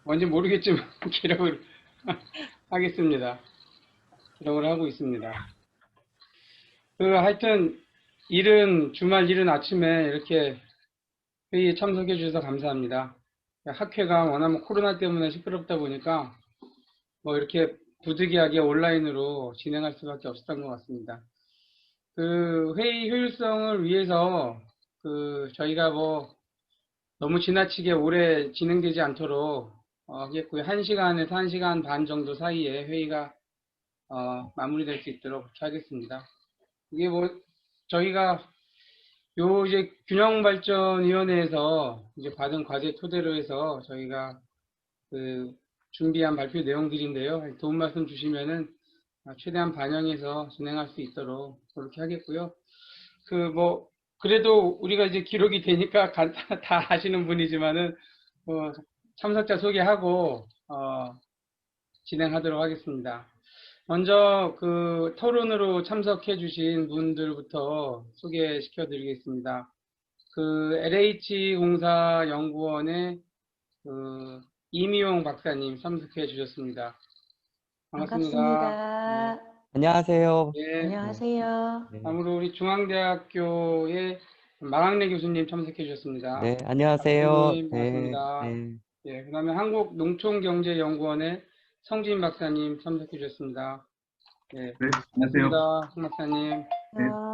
뭔지 모르겠지만 기록을 하겠습니다. 기록을 하고 있습니다. 하여튼 주말 이른 아침에 이렇게 회의에 참석해 주셔서 감사합니다. 학회가 워낙 코로나 때문에 시끄럽다 보니까 뭐 이렇게 부득이하게 온라인으로 진행할 수밖에 없었던 것 같습니다. 회의 효율성을 위해서 저희가 뭐 너무 지나치게 오래 진행되지 않도록 하겠고요. 1시간에서 1시간 반 정도 사이에 회의가 마무리될 수 있도록 그렇게 하겠습니다. 이게 뭐 저희가 이제 균형발전위원회에서 이제 받은 과제 토대로 해서 저희가 준비한 발표 내용들인데요. 도움 말씀 주시면은 최대한 반영해서 진행할 수 있도록 그렇게 하겠고요. 그래도 우리가 이제 기록이 되니까 다 아시는 분이지만은 참석자 소개하고 진행하도록 하겠습니다. 먼저 토론으로 참석해 주신 분들부터 소개시켜 드리겠습니다. LH공사연구원의 이미용 박사님 참석해 주셨습니다. 반갑습니다. 반갑습니다. 안녕하세요. 네. 안녕하세요. 네. 다음으로 우리 중앙대학교의 마랑래 교수님 참석해 주셨습니다. 네, 안녕하세요. 교수님 네, 반갑습니다. 네. 예, 그다음에 한국농촌경제연구원의 성진 박사님 참석해 주셨습니다. 예, 네, 안녕하세요. 반갑습니다. 성 박사님. 네.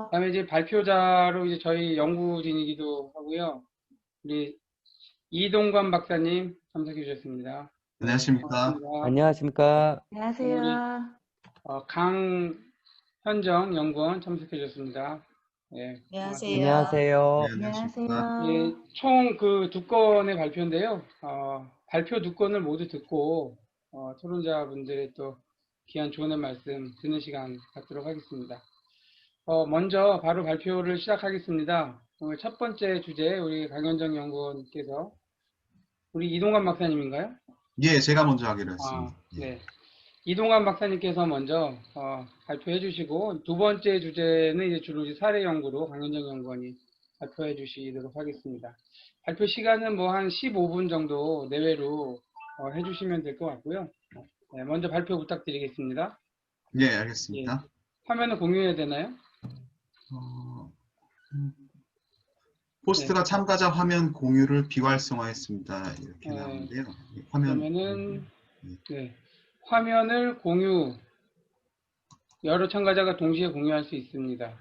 그다음에 이제 발표자로 이제 저희 연구진이기도 하고요. 우리 이동관 박사님 참석해 주셨습니다. 안녕하십니까. 반갑습니다. 안녕하십니까. 안녕하세요. 강현정 연구원 참석해 주셨습니다. 예, 안녕하세요. 안녕하세요. 네, 안녕하십니까. 안녕하세요. 예, 총 두 건의 발표인데요. 발표 두 건을 모두 듣고 토론자분들의 또 귀한 조언의 말씀 듣는 시간 갖도록 하겠습니다. 먼저 바로 발표를 시작하겠습니다. 오늘 첫 번째 주제 우리 강현정 연구원께서 우리 이동관 박사님인가요? 예, 제가 먼저 하기로 했습니다. 네. 이동관 박사님께서 먼저 발표해 주시고 두 번째 주제는 이제 주로 사례 연구로 강현정 연구원이 발표해 주시도록 하겠습니다. 발표 시간은 뭐 한 15분 정도 내외로 해 주시면 될 것 같고요. 네, 먼저 발표 부탁드리겠습니다. 예, 알겠습니다. 예, 화면을 공유해야 되나요? 포스트가 참가자 화면 공유를 비활성화했습니다. 이렇게 네. 나오는데요. 화면 그러면은 네, 화면을 공유 여러 참가자가 동시에 공유할 수 있습니다.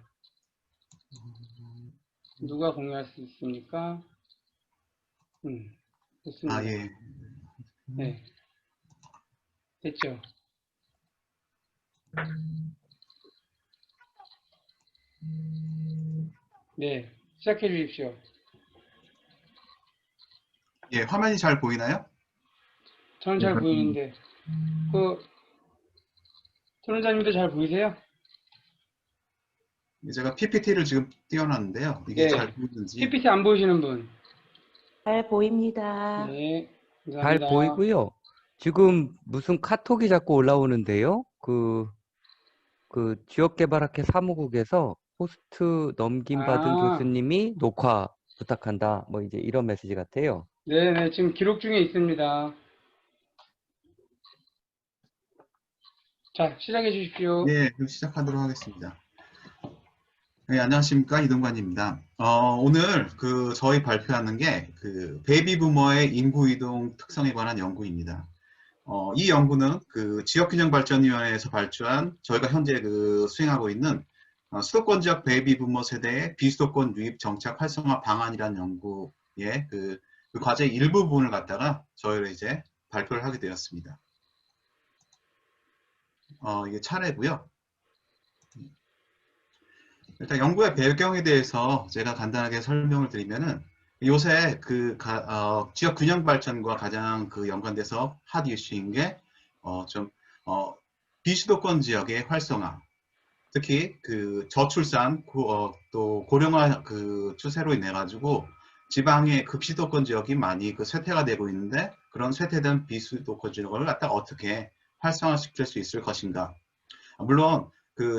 누가 공유할 수 있습니까? 됐습니다. 아, 예. 네, 됐죠. 네, 시작해 주십시오. 예, 화면이 잘 보이나요? 저는 잘 보이는데 토론자님도 잘 보이세요? 제가 PPT를 지금 띄워놨는데요. 이게 네. 잘 보이는지. PPT 안 보이시는 분? 잘 보입니다. 네, 잘 감사합니다. 보이고요. 지금 무슨 카톡이 자꾸 올라오는데요. 지역개발학회 사무국에서 포스트 넘김 받은 교수님이 녹화 부탁한다. 뭐 이제 이런 메시지 같아요. 네, 지금 기록 중에 있습니다. 자, 시작해 주십시오. 예, 그럼 시작하도록 하겠습니다. 네, 안녕하십니까. 이동관입니다. 오늘 저희 발표하는 게 베이비 부머의 인구 이동 특성에 관한 연구입니다. 이 연구는 지역균형발전위원회에서 발주한 저희가 현재 수행하고 있는 수도권 지역 베이비 부머 세대의 비수도권 유입 정착 활성화 방안이라는 연구의 그 과제의 일부분을 갖다가 저희가 이제 발표를 하게 되었습니다. 이게 차례고요. 일단 연구의 배경에 대해서 제가 간단하게 설명을 드리면은 요새 지역 균형 발전과 가장 연관돼서 핫 이슈인 게 비수도권 지역의 활성화, 특히 저출산 또 고령화 추세로 인해 가지고 지방의 급수도권 지역이 많이 쇠퇴가 되고 있는데, 그런 쇠퇴된 비수도권 지역을 갖다가 어떻게 활성화시킬 수 있을 것인가. 물론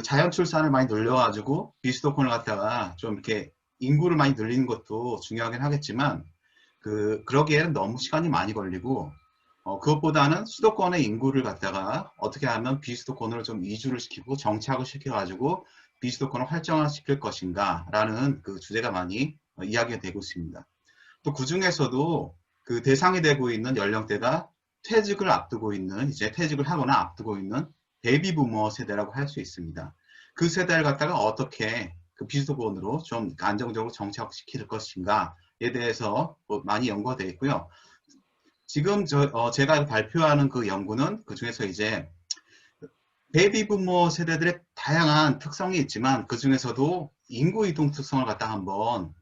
자연 출산을 많이 늘려가지고 비수도권을 갖다가 좀 이렇게 인구를 많이 늘리는 것도 중요하긴 하겠지만 그러기에는 너무 시간이 많이 걸리고 그것보다는 수도권의 인구를 갖다가 어떻게 하면 비수도권으로 좀 이주를 시키고 정착을 시켜가지고 비수도권을 활성화시킬 것인가 라는 그 주제가 많이 이야기가 되고 있습니다. 또 그 중에서도 그 대상이 되고 있는 연령대가 퇴직을 앞두고 있는, 이제 퇴직을 하거나 앞두고 있는 베이비 부머 세대라고 할 수 있습니다. 그 세대를 갖다가 어떻게 그 비수도권으로 좀 안정적으로 정착시킬 것인가에 대해서 많이 연구가 되어 있고요. 지금 제가 발표하는 그 연구는 그 중에서 이제 베이비 부머 세대들의 다양한 특성이 있지만 그 중에서도 인구 이동 특성을 갖다 한번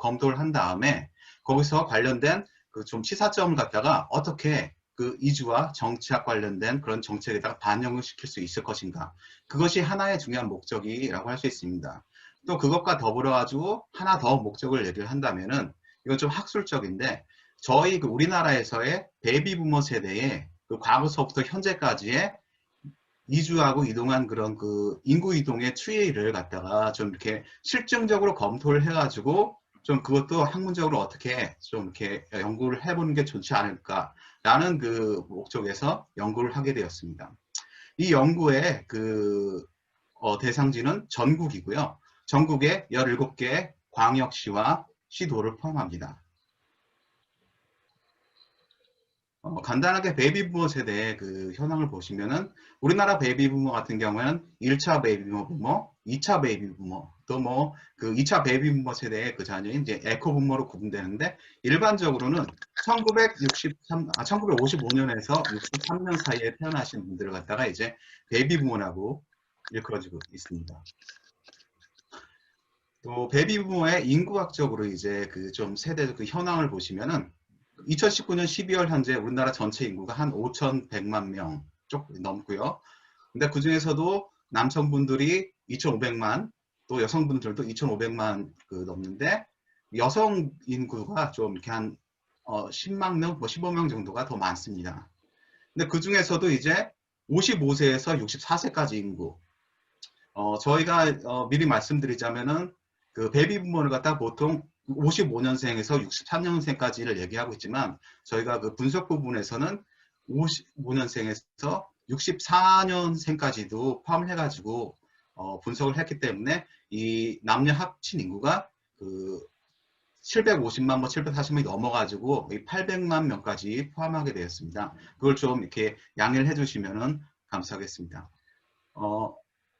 검토를 한 다음에 거기서 관련된 그 좀 시사점을 갖다가 어떻게 그 이주와 정착 관련된 그런 정책에다가 반영을 시킬 수 있을 것인가. 그것이 하나의 중요한 목적이라고 할 수 있습니다. 또 그것과 더불어 가지고 하나 더 목적을 얘기를 한다면은 이건 좀 학술적인데 저희 그 우리나라에서의 베이비 부머 세대의 그 과거서부터 현재까지의 이주하고 이동한 그런 그 인구 이동의 추이를 갖다가 좀 이렇게 실증적으로 검토를 해가지고 좀 그것도 학문적으로 어떻게 좀 이렇게 연구를 해보는 게 좋지 않을까라는 그 목적에서 연구를 하게 되었습니다. 이 연구의 그 대상지는 전국이고요. 전국에 17개 광역시와 시도를 포함합니다. 간단하게 베이비 부머 세대의 그 현황을 보시면은 우리나라 베이비 부머 같은 경우에는 1차 베이비 부머, 2차 베이비 부머, 또 뭐 그 2차 베이비 부머 세대의 그 자녀인 이제 에코 부머로 구분되는데 일반적으로는 1955년에서 63년 사이에 태어나신 분들을 갖다가 이제 베이비 부머라고 일컬어지고 있습니다. 또 베이비 부머의 인구학적으로 이제 그 좀 세대 그 현황을 보시면은 2019년 12월 현재 우리나라 전체 인구가 한 5,100만 명 쪽 넘고요. 근데 그 중에서도 남성분들이 2,500만, 또 여성분들도 2,500만 그 넘는데 여성 인구가 좀 이렇게 한 10만 명, 뭐 15명 정도가 더 많습니다. 근데 그 중에서도 이제 55세에서 64세까지 인구, 저희가 미리 말씀드리자면은 그 베이비 부머를 갖다 보통 55년생에서 63년생까지를 얘기하고 있지만 저희가 그 분석 부분에서는 55년생에서 64년생까지도 포함을 해가지고 분석을 했기 때문에 이 남녀 합친 인구가 그 750만, 뭐 740만이 넘어가지고 800만 명까지 포함하게 되었습니다. 그걸 좀 이렇게 양해를 해주시면 감사하겠습니다.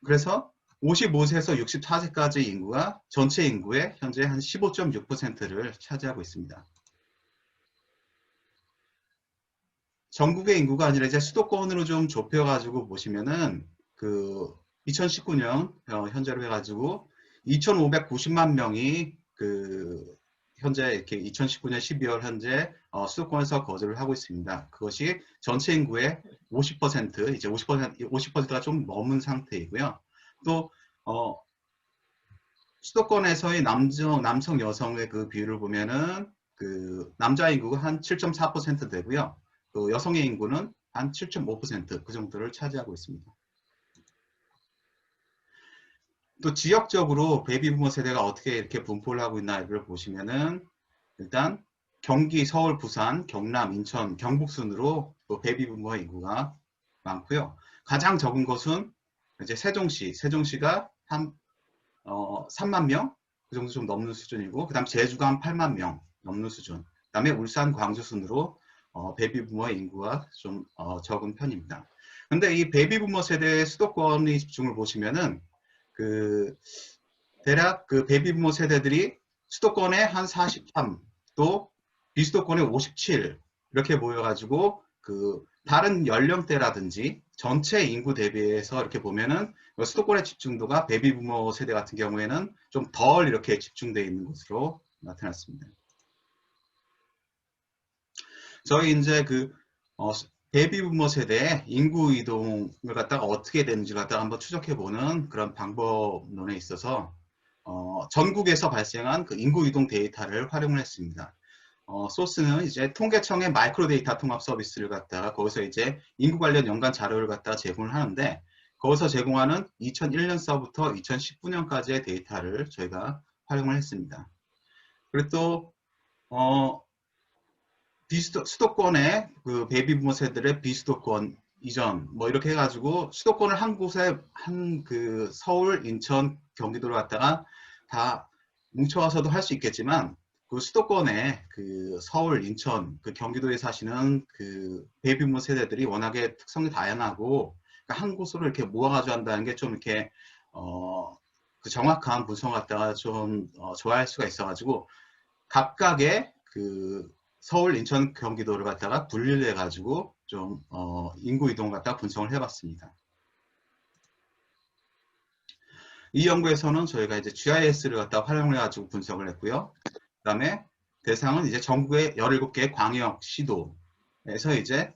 그래서 55세에서 64세까지 인구가 전체 인구의 현재 한 15.6%를 차지하고 있습니다. 전국의 인구가 아니라 이제 수도권으로 좀 좁혀가지고 보시면은 그 2019년 현재로 해가지고 2,590만 명이 그 현재 이렇게 2019년 12월 현재 수도권에서 거주를 하고 있습니다. 그것이 전체 인구의 50%, 이제 50%가 좀 넘은 상태이고요. 또 수도권에서의 남성 여성의 그 비율을 보면은 그 남자 인구가 한 7.4% 되고요. 또 여성의 인구는 한 7.5% 그 정도를 차지하고 있습니다. 또 지역적으로 베이비 부머 세대가 어떻게 이렇게 분포를 하고 있나를 보시면은 일단 경기, 서울, 부산, 경남, 인천, 경북 순으로 또 베이비 부머 인구가 많고요. 가장 적은 것은 이제 세종시가 한 3만 명? 그 정도 좀 넘는 수준이고, 그 다음 제주가 한 8만 명 넘는 수준. 그 다음에 울산, 광주 순으로 베이비 부머 인구가 좀 적은 편입니다. 근데 이 베이비 부머 세대의 수도권의 집중을 보시면은 그 대략 그 베이비 부머 세대들이 수도권에 한 43, 또 비수도권에 57 이렇게 모여가지고 그 다른 연령대라든지 전체 인구 대비해서 이렇게 보면은 수도권의 집중도가 베이비 부머 세대 같은 경우에는 좀 덜 이렇게 집중되어 있는 것으로 나타났습니다. 저희 이제 그 베이비 부머 세대의 인구 이동을 갖다가 어떻게 되는지 갖다가 한번 추적해 보는 그런 방법론에 있어서 전국에서 발생한 그 인구 이동 데이터를 활용을 했습니다. 소스는 이제 통계청의 마이크로 데이터 통합 서비스를 갖다가 거기서 이제 인구 관련 연관 자료를 갖다가 제공을 하는데 거기서 제공하는 2001년서부터 2019년까지의 데이터를 저희가 활용을 했습니다. 그리고 또 수도권의 그 베이비부머 세대들의 비수도권 이전 뭐 이렇게 해가지고 수도권을 한 곳에 한 그 서울, 인천, 경기도를 갖다가 다 뭉쳐와서도 할 수 있겠지만 그 수도권에 그 서울, 인천, 그 경기도에 사시는 그 베이비부머 세대들이 워낙에 특성이 다양하고 그러니까 한 곳으로 이렇게 모아가지고 한다는 게 좀 이렇게 그 정확한 분석을 갖다가 좀 좋아할 수가 있어가지고 각각의 그 서울, 인천, 경기도를 갖다가 분리를 해가지고 좀 인구 이동을 갖다가 분석을 해봤습니다. 이 연구에서는 저희가 이제 GIS를 갖다가 활용을 해가지고 분석을 했고요. 그 다음에 대상은 이제 전국의 17개 광역시도에서 이제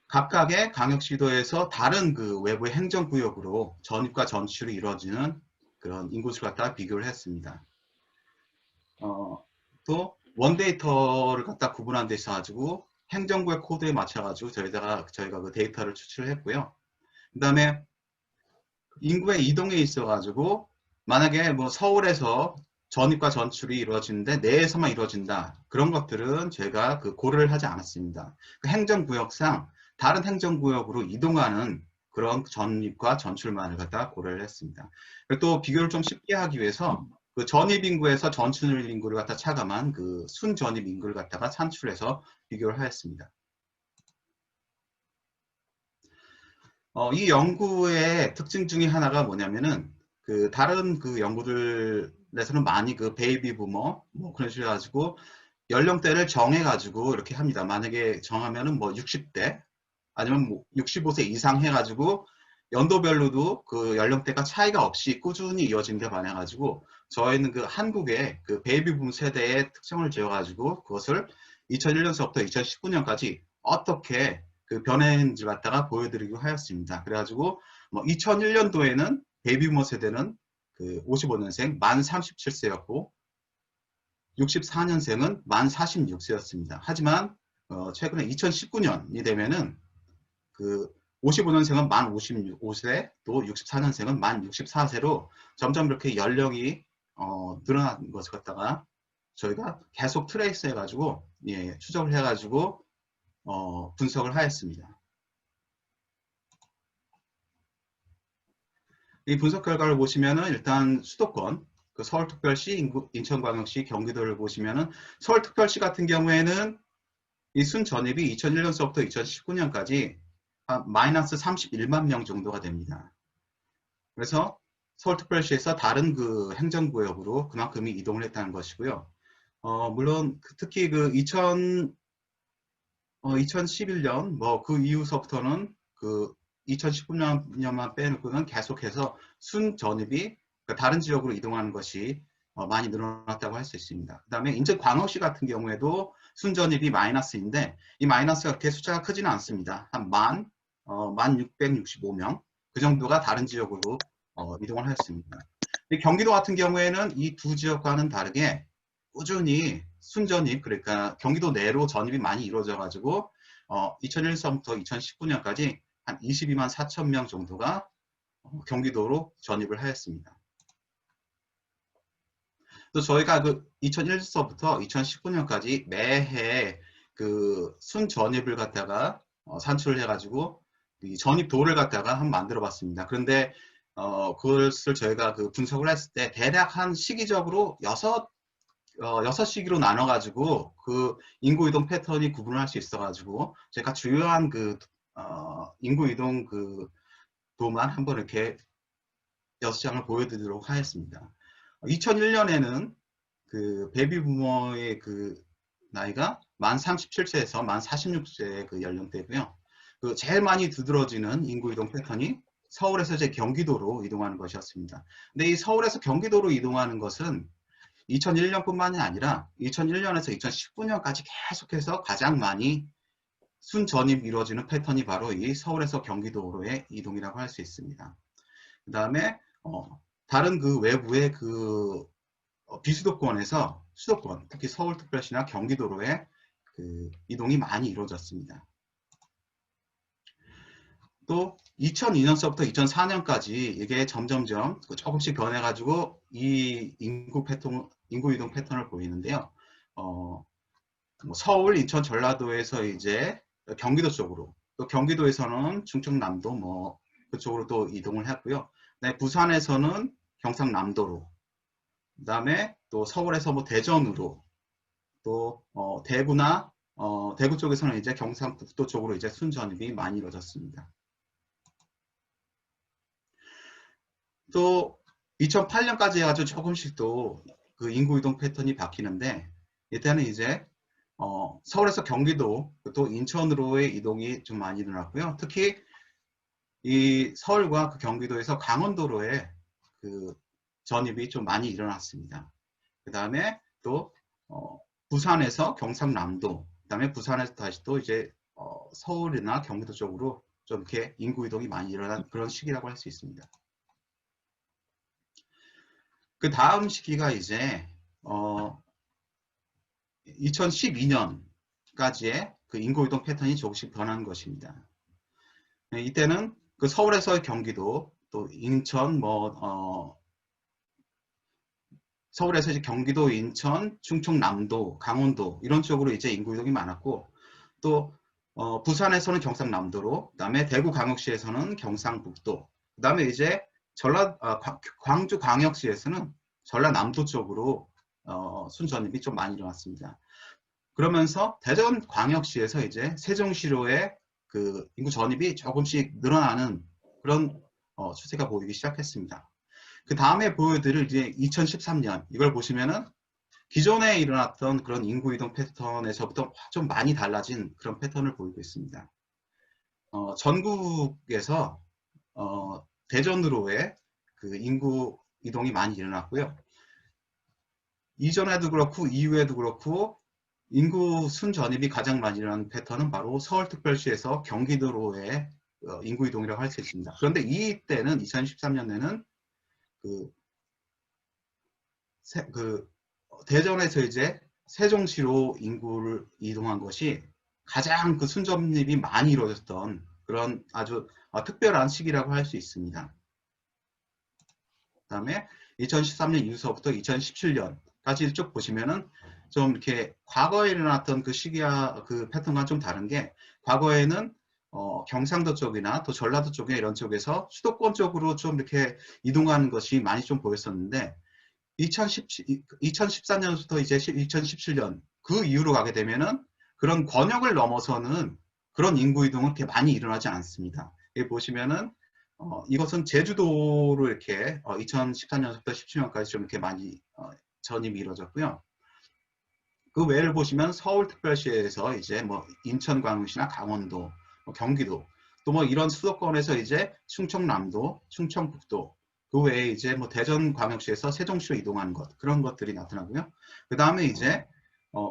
각각의 광역시도에서 다른 그 외부의 행정구역으로 전입과 전출이 이루어지는 그런 인구수를 갖다가 비교를 했습니다. 또 원데이터를 갖다 구분한 데 있어가지고 행정구역 코드에 맞춰가지고 저희가 그 데이터를 추출을 했고요. 그 다음에 인구의 이동에 있어가지고 만약에 뭐 서울에서 전입과 전출이 이루어지는데 내에서만 이루어진다. 그런 것들은 저희가 그 고려를 하지 않았습니다. 그 행정구역상 다른 행정구역으로 이동하는 그런 전입과 전출만을 갖다 고려를 했습니다. 그리고 또 비교를 좀 쉽게 하기 위해서 그 전입 인구에서 전출 인구를 갖다 차감한 그 순전입 인구를 갖다가 산출해서 비교를 하였습니다. 이 연구의 특징 중에 하나가 뭐냐면은 그 다른 그 연구들에서는 많이 그 베이비 부머 뭐 그런 식으로 해가지고 연령대를 정해가지고 이렇게 합니다. 만약에 정하면은 뭐 60대 아니면 뭐 65세 이상 해가지고 연도별로도 그 연령대가 차이가 없이 꾸준히 이어진 게 많아가지고 저희는 그 한국의 그 베이비붐 세대의 특성을 지어가지고 그것을 2001년서부터 2019년까지 어떻게 그 변했는지 갖다가 보여드리고 하였습니다. 그래가지고 뭐 2001년도에는 베이비부머 세대는 그 55년생 만 37세였고 64년생은 만 46세였습니다. 하지만 최근에 2019년이 되면은 그 55년생은 만 55세, 또 64년생은 만 64세로 점점 이렇게 연령이 늘어난 것을 갖다가 저희가 계속 트레이스 해가지고 추적을 해가지고 분석을 하였습니다. 이 분석 결과를 보시면은 일단 수도권, 그 서울특별시, 인천광역시, 경기도를 보시면은 서울특별시 같은 경우에는 이 순전입이 2001년서부터 2019년까지 마이너스 31만 명 정도가 됩니다. 그래서 서울특별시에서 다른 그 행정구역으로 그만큼이 이동을 했다는 것이고요. 물론 특히 그 2011년 뭐 그 이후서부터는 그 2019년만 빼놓고는 계속해서 순전입이 다른 지역으로 이동하는 것이 많이 늘어났다고 할 수 있습니다. 그 다음에 인천광역시 같은 경우에도 순전입이 마이너스인데 이 마이너스가 그렇게 숫자가 크지는 않습니다. 한 1665명 그 정도가 다른 지역으로 이동을 하였습니다. 경기도 같은 경우에는 이 두 지역과는 다르게 꾸준히 순전입, 그러니까 경기도 내로 전입이 많이 이루어져 가지고 2001년부터 2019년까지 한 22만 4천 명 정도가 경기도로 전입을 하였습니다. 또 저희가 그 2001년부터 2019년까지 매해 그 순전입을 갖다가 산출을 해가지고 이 전입도를 갖다가 한번 만들어 봤습니다. 그런데 그것을 저희가 그 분석을 했을 때 대략 한 시기적으로 6시기로 나눠가지고 그 인구이동 패턴이 구분을 할 수 있어가지고 제가 주요한 그 인구이동 그 도만 한번 이렇게 6장을 보여드리도록 하겠습니다. 2001년에는 그 베이비부머의 그 나이가 만 37세에서 만 46세의 그 연령대고요. 그 제일 많이 두드러지는 인구이동 패턴이 서울에서 이제 경기도로 이동하는 것이었습니다. 근데 이 서울에서 경기도로 이동하는 것은 2001년뿐만이 아니라 2001년에서 2019년까지 계속해서 가장 많이 순전입이 이루어지는 패턴이 바로 이 서울에서 경기도로의 이동이라고 할 수 있습니다. 그 다음에 다른 그 외부의 그 비수도권에서 수도권, 특히 서울특별시나 경기도로의 그 이동이 많이 이루어졌습니다. 또 2002년서부터 2004년까지 이게 점점점 조금씩 변해가지고 이 인구 이동 패턴을 보이는데요. 뭐 서울, 인천, 전라도에서 이제 경기도 쪽으로, 또 경기도에서는 충청남도 뭐 그쪽으로 또 이동을 했고요. 네, 부산에서는 경상남도로, 그다음에 또 서울에서 뭐 대전으로, 또 대구나 대구 쪽에서는 이제 경상북도 쪽으로 이제 순전입이 많이 이루어졌습니다. 또 2008년까지 아주 조금씩 또 그 인구 이동 패턴이 바뀌는데, 이때는 이제 서울에서 경기도 또 인천으로의 이동이 좀 많이 일어났고요. 특히 이 서울과 그 경기도에서 강원도로의 그 전입이 좀 많이 일어났습니다. 그 다음에 또 부산에서 경상남도, 그 다음에 부산에서 다시 또 이제 서울이나 경기도 쪽으로 좀 이렇게 인구 이동이 많이 일어난 그런 시기라고 할 수 있습니다. 그 다음 시기가 이제 2012년까지의 그 인구 이동 패턴이 조금씩 변한 것입니다. 네, 이때는 그 서울에서 경기도, 또 인천, 서울에서 이제 경기도, 인천, 충청남도, 강원도 이런 쪽으로 이제 인구 이동이 많았고, 또 부산에서는 경상남도로, 그다음에 대구 광역시에서는 경상북도, 그다음에 이제 광주 광역시에서는 전라남도 쪽으로 순전입이 좀 많이 일어났습니다. 그러면서 대전 광역시에서 이제 세종시로의 그 인구 전입이 조금씩 늘어나는 그런 추세가 보이기 시작했습니다. 그 다음에 보여드릴 이제 2013년, 이걸 보시면은 기존에 일어났던 그런 인구 이동 패턴에서부터 좀 많이 달라진 그런 패턴을 보이고 있습니다. 전국에서 대전으로의 그 인구 이동이 많이 일어났고요. 이전에도 그렇고 이후에도 그렇고 인구 순전입이 가장 많이 일어나는 패턴은 바로 서울특별시에서 경기도로의 인구 이동이라고 할 수 있습니다. 그런데 이때는 2013년에는 대전에서 이제 세종시로 인구를 이동한 것이 가장 그 순전입이 많이 이루어졌던 그런 아주 특별한 시기라고 할 수 있습니다. 그 다음에 2013년 이후서부터 2017년까지 쭉 보시면은 좀 이렇게 과거에 일어났던 그 시기와 그 패턴과 좀 다른 게, 과거에는 경상도 쪽이나 또 전라도 쪽에 이런 쪽에서 수도권 쪽으로 좀 이렇게 이동하는 것이 많이 좀 보였었는데, 2014년부터 이제 2017년 그 이후로 가게 되면은 그런 권역을 넘어서는 그런 인구 이동은 그렇게 많이 일어나지 않습니다. 여기 보시면은 이것은 제주도로 이렇게 2014년부터 17년까지 좀 이렇게 많이 전입이 이루어졌고요. 그 외를 보시면 서울특별시에서 이제 뭐 인천광역시나 강원도, 경기도, 또 뭐 이런 수도권에서 이제 충청남도, 충청북도, 그 외에 이제 뭐 대전광역시에서 세종시로 이동하는 것, 그런 것들이 나타나고요. 그 다음에 이제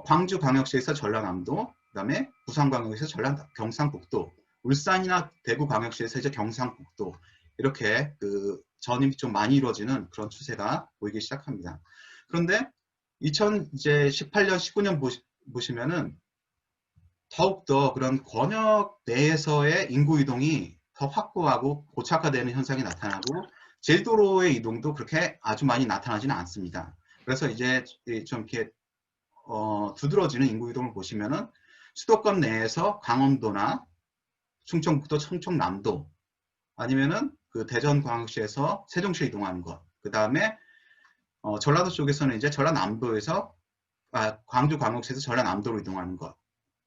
광주광역시에서 전라남도, 그 다음에 부산광역시에서 경상북도, 울산이나 대구광역시에서 이제 경상북도, 이렇게 그 전입이 좀 많이 이루어지는 그런 추세가 보이기 시작합니다. 그런데 2018년, 19년 보시면은 더욱더 그런 권역 내에서의 인구 이동이 더 확고하고 고착화되는 현상이 나타나고, 제주도로의 이동도 그렇게 아주 많이 나타나지는 않습니다. 그래서 이제 좀 이렇게 두드러지는 인구 이동을 보시면은 수도권 내에서 강원도나 충청북도, 충청남도, 아니면은 그 대전광역시에서 세종시로 이동하는 것, 그 다음에 전라도 쪽에서는 이제 전라남도에서 광주광역시에서 전라남도로 이동하는 것,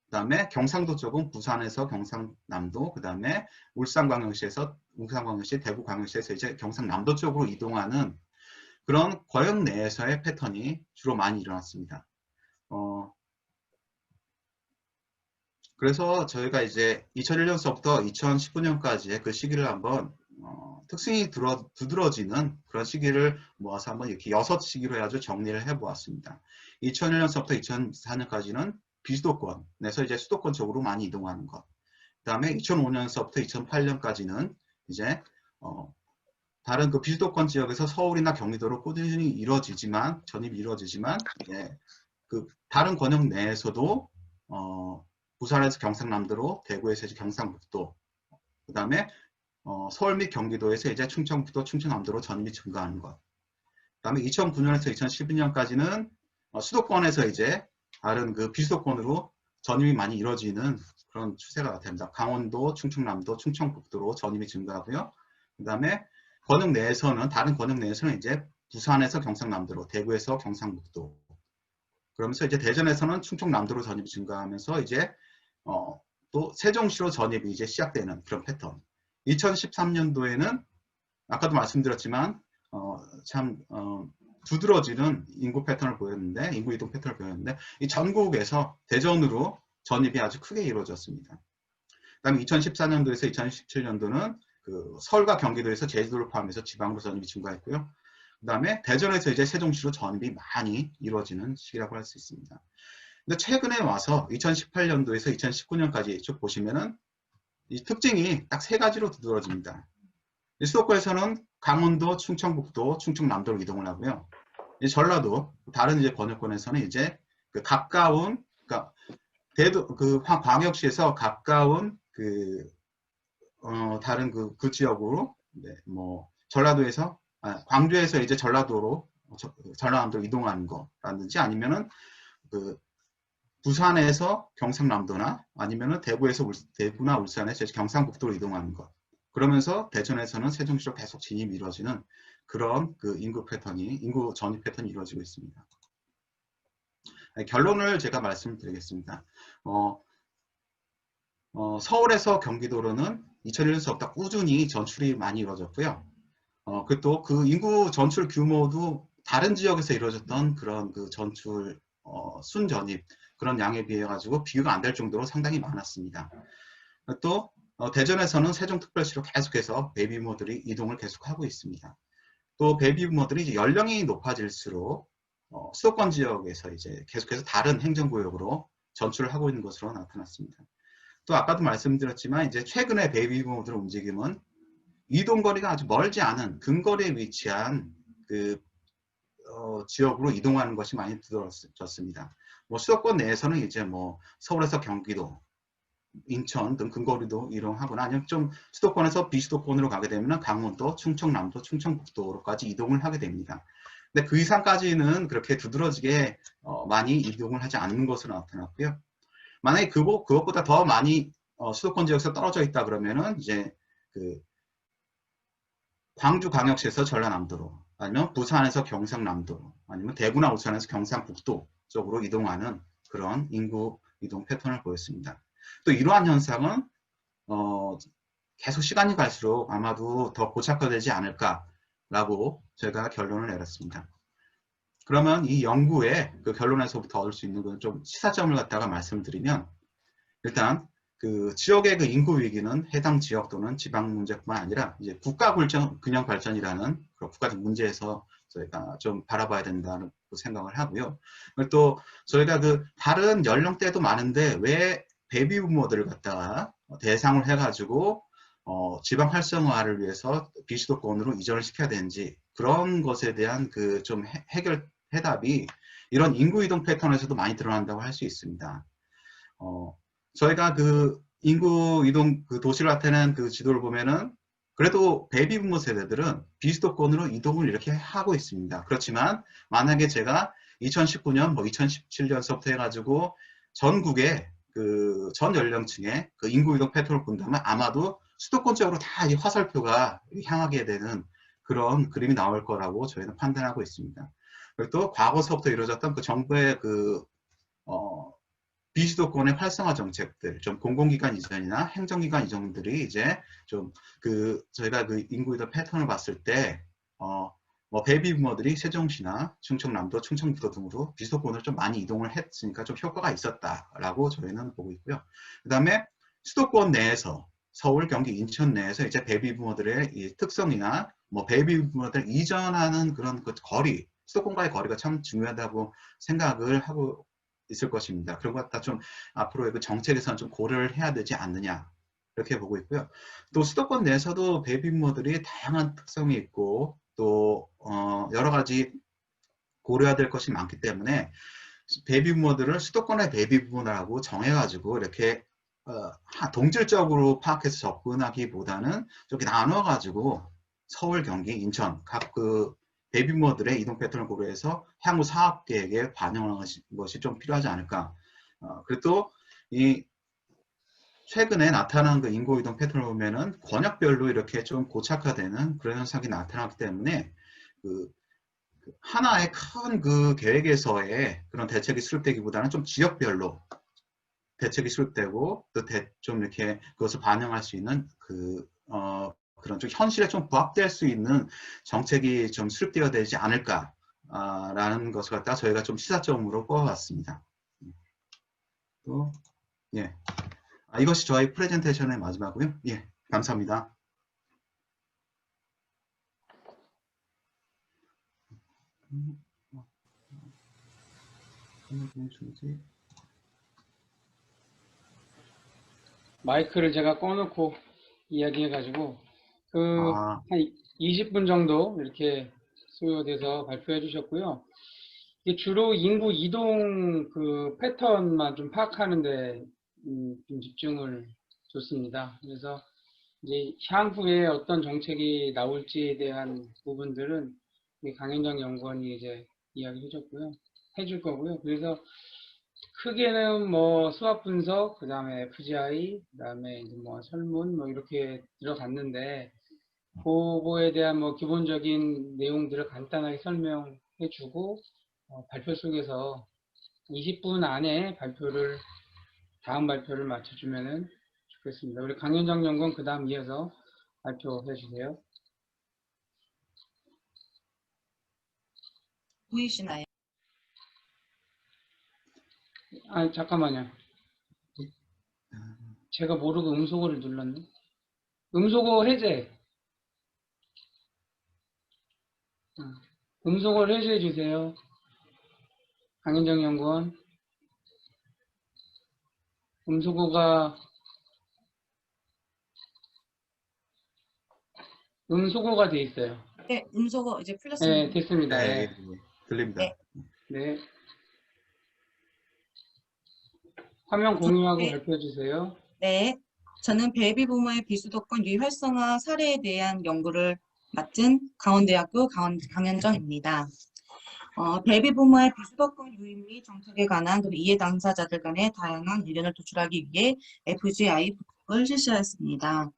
그 다음에 경상도 쪽은 부산에서 경상남도, 그 다음에 울산광역시에서 울산광역시, 대구광역시에서 이제 경상남도 쪽으로 이동하는 그런 권역 내에서의 패턴이 주로 많이 일어났습니다. 그래서 저희가 이제 2001년서부터 2019년까지의 그 시기를 한번 특징이 두드러지는 그런 시기를 모아서 한번 이렇게 6시기로 해가지고 정리를 해보았습니다. 2001년서부터 2004년까지는 비수도권에서 이제 수도권 쪽으로 많이 이동하는 것. 그 다음에 2005년서부터 2008년까지는 이제 다른 그 비수도권 지역에서 서울이나 경기도로 꾸준히 전입이 이루어지지만 이제 그 다른 권역 내에서도 부산에서 경상남도로, 대구에서 이제 경상북도, 그 다음에 서울 및 경기도에서 이제 충청북도, 충청남도로 전입이 증가하는 것. 그 다음에 2009년에서 2012년까지는 수도권에서 이제 다른 그 비수도권으로 전입이 많이 이루어지는 그런 추세가 나타납니다. 강원도, 충청남도, 충청북도로 전입이 증가하고요. 그 다음에 권역 내에서는, 다른 권역 내에서는 이제 부산에서 경상남도로, 대구에서 경상북도, 그러면서 이제 대전에서는 충청남도로 전입이 증가하면서 이제 또 세종시로 전입이 이제 시작되는 그런 패턴. 2013년도에는 아까도 말씀드렸지만 두드러지는 인구 패턴을 보였는데, 인구 이동 패턴을 보였는데, 이 전국에서 대전으로 전입이 아주 크게 이루어졌습니다. 그다음에 2014년도에서 2017년도는 그 서울과 경기도에서 제주도를 포함해서 지방으로 전입이 증가했고요. 그 다음에 대전에서 이제 세종시로 전입이 많이 이루어지는 시기라고 할 수 있습니다. 근데 최근에 와서 2018년도에서 2019년까지 쭉 보시면은 이 특징이 딱 세 가지로 두드러집니다. 수도권에서는 강원도, 충청북도, 충청남도로 이동을 하고요. 전라도, 다른 이제 번역권에서는 이제 그 가까운, 그러니까 광역시에서 가까운 다른 그 지역으로, 네, 뭐 전라도에서 광주에서 이제 전라도로 전라남도로 이동하는 거라든지, 아니면은 그 부산에서 경상남도나 아니면은 대구나 울산에서 경상북도로 이동하는 것. 그러면서 대전에서는 세종시로 계속 진입이 이루어지는 그런 그 인구 전입 패턴이 이루어지고 있습니다. 결론을 제가 말씀드리겠습니다. 서울에서 경기도로는 2001년서부터 꾸준히 전출이 많이 이루어졌고요. 또 그 인구 전출 규모도 다른 지역에서 이루어졌던 그런 그 전출 순전입 그런 양에 비해 가지고 비교가 안 될 정도로 상당히 많았습니다. 또 대전에서는 세종특별시로 계속해서 베이비부모들이 이동을 계속하고 있습니다. 또 베이비부모들이 이제 연령이 높아질수록 수도권 지역에서 이제 계속해서 다른 행정구역으로 전출을 하고 있는 것으로 나타났습니다. 또 아까도 말씀드렸지만 이제 최근에 베이비부모들의 움직임은 이동거리가 아주 멀지 않은 근거리에 위치한 그 지역으로 이동하는 것이 많이 두드러졌습니다. 뭐 수도권 내에서는 이제 뭐 서울에서 경기도, 인천 등 근거리도 이동하거나, 아니면 좀 수도권에서 비수도권으로 가게 되면 강원도, 충청남도, 충청북도로까지 이동을 하게 됩니다. 근데 그 이상까지는 그렇게 두드러지게 많이 이동을 하지 않는 것으로 나타났고요. 만약에 그것보다 더 많이 수도권 지역에서 떨어져 있다 그러면은 이제 그 광주광역시에서 전라남도로, 아니면 부산에서 경상남도로, 아니면 대구나 울산에서 경상북도 쪽으로 이동하는 그런 인구 이동 패턴을 보였습니다. 또 이러한 현상은 계속 시간이 갈수록 아마도 더 고착화되지 않을까라고 제가 결론을 내렸습니다. 그러면 이 연구의 그 결론에서부터 얻을 수 있는 건 좀 시사점을 갖다가 말씀드리면, 일단 그 지역의 그 인구 위기는 해당 지역 또는 지방 문제뿐만 아니라 이제 국가 균형 발전이라는 그런 국가적 문제에서 저희가 좀 바라봐야 된다는 생각을 하고요. 또 저희가 그 다른 연령대도 많은데 왜 베이비부모들을 갖다가 대상을 해가지고 지방 활성화를 위해서 비수도권으로 이전을 시켜야 되는지, 그런 것에 대한 그 좀 해답이 이런 인구 이동 패턴에서도 많이 드러난다고 할 수 있습니다. 저희가 그 인구 이동 그 도시를 나타내는 그 지도를 보면은 그래도 베이비부모 세대들은 비수도권으로 이동을 이렇게 하고 있습니다. 그렇지만 만약에 제가 2019년 뭐 2017년서부터 해가지고 전국의 그 전 연령층의 그 인구 이동 패턴을 본다면 아마도 수도권 쪽으로 다 이 화살표가 향하게 되는 그런 그림이 나올 거라고 저희는 판단하고 있습니다. 그리고 또 과거서부터 이루어졌던 그 정부의 그 비수도권의 활성화 정책들, 좀 공공기관 이전이나 행정기관 이전들이 이제 좀 그 저희가 그 인구 이동 패턴을 봤을 때 뭐 베이비부모들이 세종시나 충청남도, 충청북도 등으로 비수도권으로 좀 많이 이동을 했으니까 좀 효과가 있었다라고 저희는 보고 있고요. 그 다음에 수도권 내에서 서울, 경기, 인천 내에서 이제 베이비부모들의 이 특성이나 뭐 베이비부모들 이전하는 그런 그 거리, 수도권과의 거리가 참 중요하다고 생각을 하고 있을 것입니다. 그런 것 갖다 좀 앞으로의 그 정책에서는 좀 고려를 해야 되지 않느냐, 이렇게 보고 있고요. 또 수도권 내에서도 베이비부모들이 다양한 특성이 있고 또 여러 가지 고려해야 될 것이 많기 때문에 베이비부모들을 수도권의 베이비부모라고 정해가지고 이렇게 동질적으로 파악해서 접근하기보다는 좀 나눠가지고 서울, 경기, 인천 각 그 베이비부머들의 이동 패턴을 고려해서 향후 사업 계획에 반영하는 것이 좀 필요하지 않을까. 그리고 이 최근에 나타난 그 인구 이동 패턴을 보면은 권역별로 이렇게 좀 고착화되는 그런 현상이 나타났기 때문에 그 하나의 큰 그 계획에서의 그런 대책이 수립되기보다는 좀 지역별로 대책이 수립되고 또 좀 이렇게 그것을 반영할 수 있는 그런 좀 현실에 좀 부합될 수 있는 정책이 좀 수립되어야 되지 않을까라는 것을 갖다 저희가 좀 시사점으로 꼽아봤습니다. 또 예. 이것이 저희 프레젠테이션의 마지막이고요. 예, 감사합니다. 마이크를 제가 꺼놓고 이야기해가지고 아, 한 20분 정도 이렇게 소요돼서 발표해 주셨고요. 이게 주로 인구 이동 그 패턴만 좀 파악하는데 좀 집중을 줬습니다. 그래서 이제 향후에 어떤 정책이 나올지에 대한 부분들은 강현정 연구원이 이제 이야기해 줬고요. 해줄 거고요. 그래서 크게는 뭐 수학 분석, 그 다음에 FGI, 그 다음에 이제 뭐 설문 뭐 이렇게 들어갔는데 그거에 대한 뭐 기본적인 내용들을 간단하게 설명해 주고 발표 속에서 20분 안에 다음 발표를 맞춰주면은 좋겠습니다. 우리 강현정 연구원 그 다음 이어서 발표해 주세요. 보이시나요? 아, 잠깐만요. 제가 모르고 음소거를 눌렀네. 음소거 해제. 음소거를 해제해 주세요. 강현정 연구원. 음소거가 돼 있어요. 네, 음소거 이제 네, 풀렸습니다. 됐습니다. 네, 예. 예, 들립니다. 네. 네. 화면 공유하고 네. 발표해 주세요. 네, 저는 베이비부머의 비수도권 유활성화 사례에 대한 연구를 맡은 강원대학교 강현정입니다. 베이비부머의 비수도권 유입 및 정책에 관한 그리고 이해 당사자들 간의 다양한 의견을 도출하기 위해 FGI 분석을 실시하였습니다.